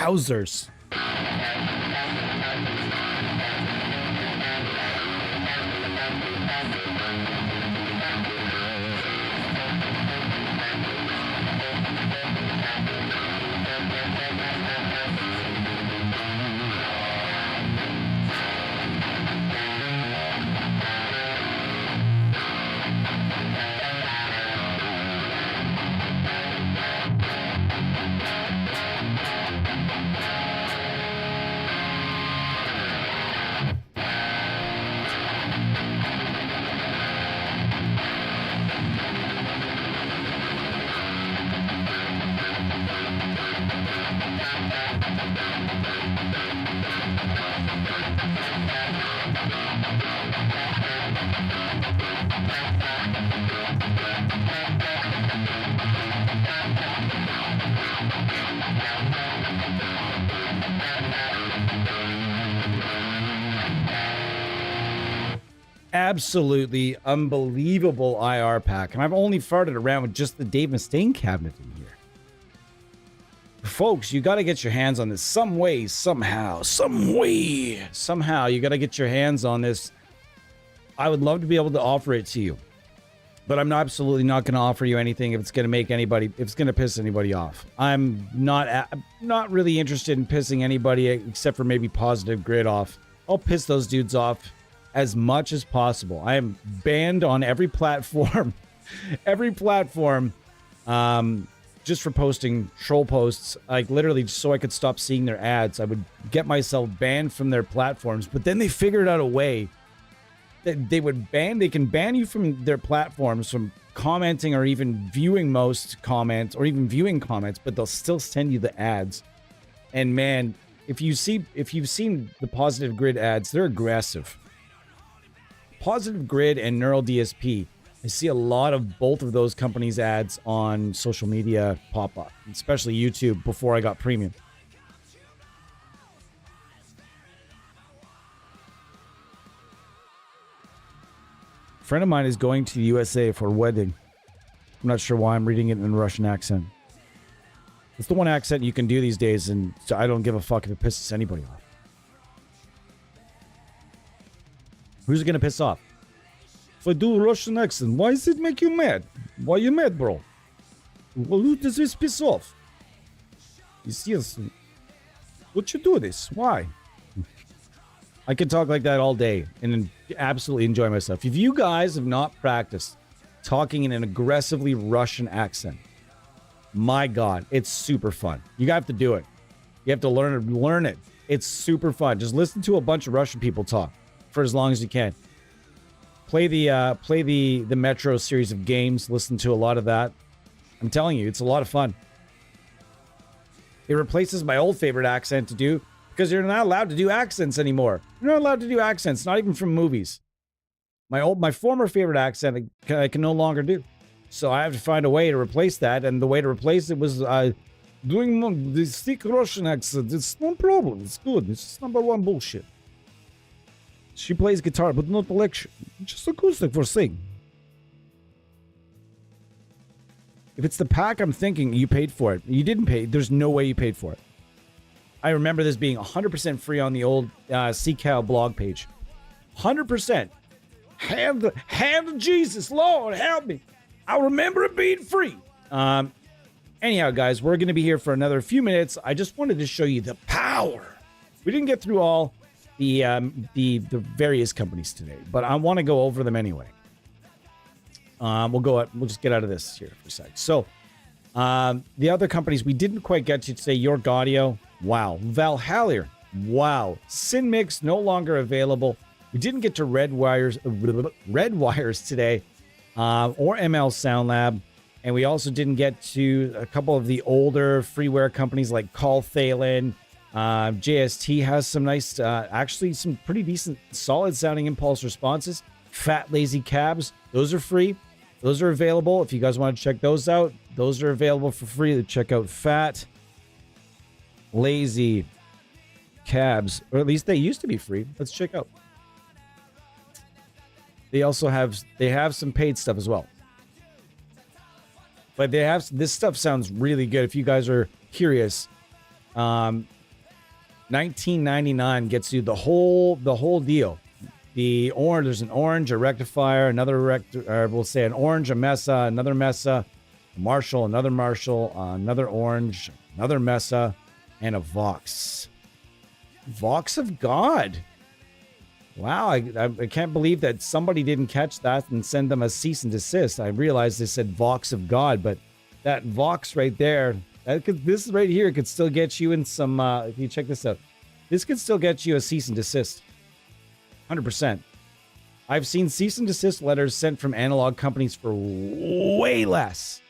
Wowzers. Absolutely unbelievable IR pack. And I've only farted around with just the Dave Mustaine cabinet in here. Folks, you got to get your hands on this some way, somehow. Somehow, you got to get your hands on this. I would love to be able to offer it to you. But I'm absolutely not going to offer you anything if it's going to make anybody, if it's going to piss anybody off. I'm not really interested in pissing anybody except for maybe Positive Grid off. I'll piss those dudes off as much as possible. I am banned on every platform, just for posting troll posts, like literally just so I could stop seeing their ads. I would get myself banned from their platforms, but then they figured out a way that they can ban you from their platforms from commenting or even viewing most comments or even viewing comments, but they'll still send you the ads. And man, if you've seen the Positive Grid ads, they're aggressive. Positive Grid and Neural DSP, I see a lot of both of those companies' ads on social media pop up, especially YouTube before I got premium. A friend of mine is going to the USA for a wedding. I'm not sure why I'm reading it in a Russian accent. It's the one accent you can do these days, and so I don't give a fuck if it pisses anybody off. Who's it gonna piss off? If I do a Russian accent, why does it make you mad? Why you mad, bro? Well, who does this piss off? Yes. What you do this? Why? I could talk like that all day and absolutely enjoy myself. If you guys have not practiced talking in an aggressively Russian accent, my God, it's super fun. You have to do it. You have to learn it. It's super fun. Just listen to a bunch of Russian people talk for as long as you can. Play the Metro series of games. Listen to a lot of that. I'm telling you, it's a lot of fun. It replaces my old favorite accent to do, because you're not allowed to do accents anymore. You're not allowed to do accents, not even from movies. My former favorite accent I can no longer do. So I have to find a way to replace that, and the way to replace it was doing the thick Russian accent. It's no problem. It's good. It's #1 bullshit. She plays guitar, but not electric. Just acoustic for sing. If it's the pack I'm thinking, you paid for it. You didn't pay. There's no way you paid for it. I remember this being 100% free on the old CCAL blog page. 100%. Hand of Jesus, Lord, help me. I remember it being free. Anyhow, guys, we're going to be here for another few minutes. I just wanted to show you the power. We didn't get through all the various companies today, but I want to go over them anyway. We'll just get out of this here for a sec. So, the other companies we didn't quite get to today: York Audio, wow. Valhalla, wow. Synmix, no longer available. We didn't get to Red Wires today, or ML Sound Lab, and we also didn't get to a couple of the older freeware companies like Call Thalen. JST has some nice, actually some pretty decent, solid sounding impulse responses. Fat Lazy Cabs, those are free. Those are available. If you guys want to check those out, those are available for free. Check out Fat Lazy Cabs, or at least they used to be free. Let's check out. They also have some paid stuff as well. But this stuff sounds really good. If you guys are curious, $19.99 gets you the whole deal. The orange, there's an orange, a rectifier, we'll say an orange, a Mesa, another Mesa, a Marshall, another Marshall, another orange, another Mesa, and a Vox. Vox of God. Wow, I can't believe that somebody didn't catch that and send them a cease and desist. I realized they said Vox of God, but that Vox right there, this right here could still get you in some, if you check this out, this could still get you a cease and desist. 100%. I've seen cease and desist letters sent from analog companies for way less.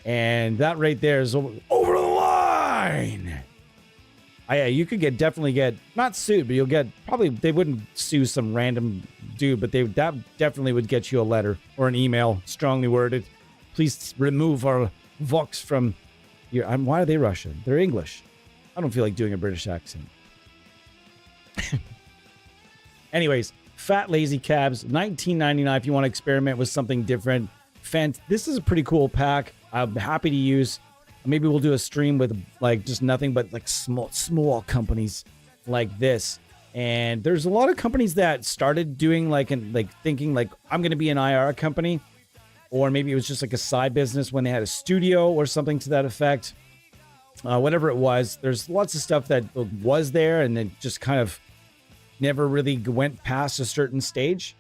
And that right there is over the line. You could definitely get not sued, but you'll get they wouldn't sue some random dude, but that definitely would get you a letter or an email, strongly worded. Please remove our Vox from your. Why are they Russian? They're English. I don't feel like doing a British accent. Anyways, Fat Lazy Cabs, $19.99 if you want to experiment with something different. This is a pretty cool pack. I'm happy to use. Maybe we'll do a stream with like just nothing but like small companies like this. And there's a lot of companies that started doing thinking like I'm going to be an IR company, or maybe it was just like a side business when they had a studio or something to that effect. Whatever it was, there's lots of stuff that was there and then just kind of never really went past a certain stage.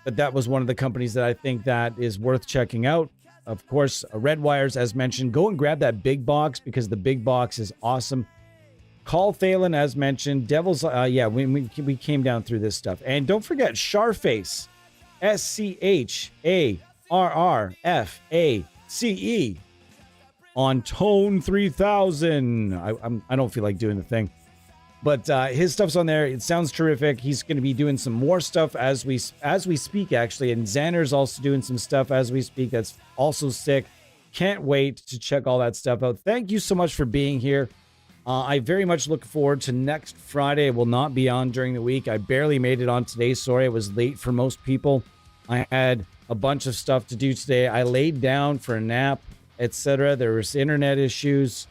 But that was one of the companies that I think that is worth checking out. Of course, Red Wires, as mentioned, go and grab that big box because the big box is awesome. Call Phelan, as mentioned. Devil's, we came down through this stuff. And don't forget Sharface, SCHARRFACE on Tone 3000. I don't feel like doing the thing. But his stuff's on there. It sounds terrific. He's going to be doing some more stuff as we speak, actually. And Xander's also doing some stuff as we speak. That's also sick. Can't wait to check all that stuff out. Thank you so much for being here. I very much look forward to next Friday. I will not be on during the week. I barely made it on today. Sorry, I was late for most people. I had a bunch of stuff to do today. I laid down for a nap, etc. There was internet issues.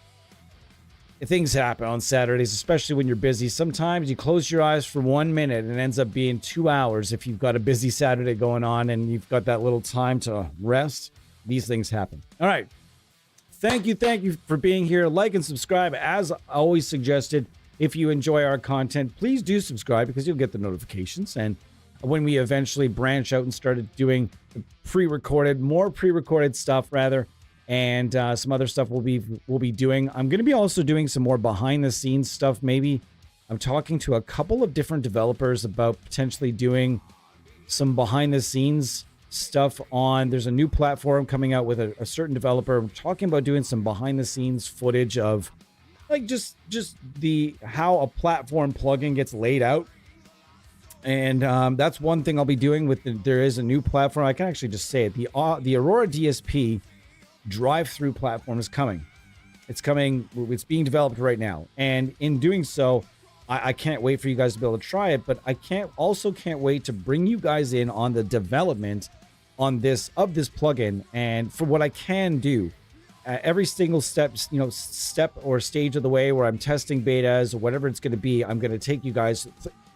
Things happen on Saturdays, especially when you're busy. Sometimes you close your eyes for 1 minute and it ends up being 2 hours if you've got a busy Saturday going on and you've got that little time to rest. These things happen. All right. Thank you for being here. Like and subscribe. As always suggested, if you enjoy our content, please do subscribe because you'll get the notifications. And when we eventually branch out and started doing more pre-recorded stuff, rather, and some other stuff we'll be doing. I'm going to be also doing some more behind the scenes stuff. Maybe I'm talking to a couple of different developers about potentially doing some behind the scenes stuff on. There's a new platform coming out with a certain developer. I'm talking about doing some behind the scenes footage of like just how a platform plugin gets laid out. And that's one thing I'll be doing there is a new platform. I can actually just say it. The Aurora DSP drive-through platform is coming. It's being developed right now, and in doing so, I can't wait for you guys to be able to try it. But I can't wait to bring you guys in on the development of this plugin, and for what I can do every single step or stage of the way where I'm testing betas or whatever it's going to be. I'm going to take you guys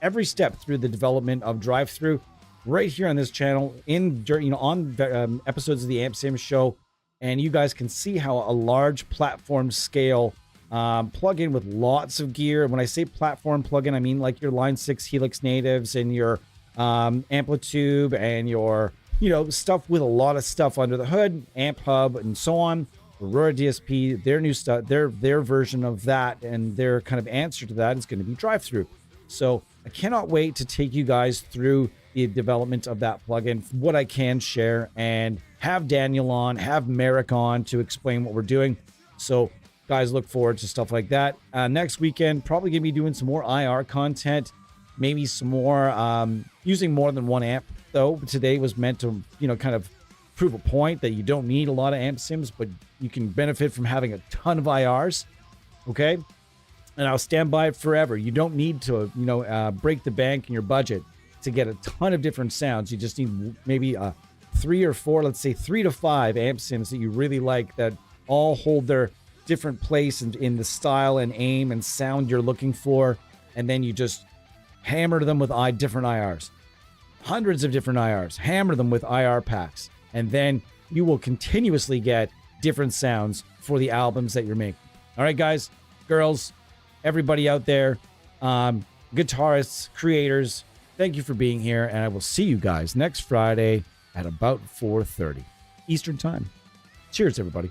every step through the development of drive-through right here on this channel on episodes of the Amp Sim show. And you guys can see how a large platform scale plugin with lots of gear. And when I say platform plugin, I mean like your Line 6 Helix natives and your Amplitude and your, stuff with a lot of stuff under the hood, Amp Hub and so on. Aurora DSP, their new stuff, their version of that and their kind of answer to that is going to be drive-through. So I cannot wait to take you guys through the development of that plugin, what I can share, and have Daniel on, have Merrick on to explain what we're doing. So guys, look forward to stuff like that. Next weekend, probably going to be doing some more IR content, maybe some more, using more than one amp, though. Today was meant to, kind of prove a point that you don't need a lot of amp sims, but you can benefit from having a ton of IRs, okay? And I'll stand by it forever. You don't need to, break the bank in your budget to get a ton of different sounds. You just need maybe 3 or 4, let's say 3 to 5 amp sims that you really like that all hold their different place in the style and aim and sound you're looking for, and then you just hammer them with different IRs. Hundreds of different IRs. Hammer them with IR packs. And then you will continuously get different sounds for the albums that you're making. All right, guys, girls, everybody out there, guitarists, creators, thank you for being here. And I will see you guys next Friday at about 4:30 Eastern Time. Cheers, everybody.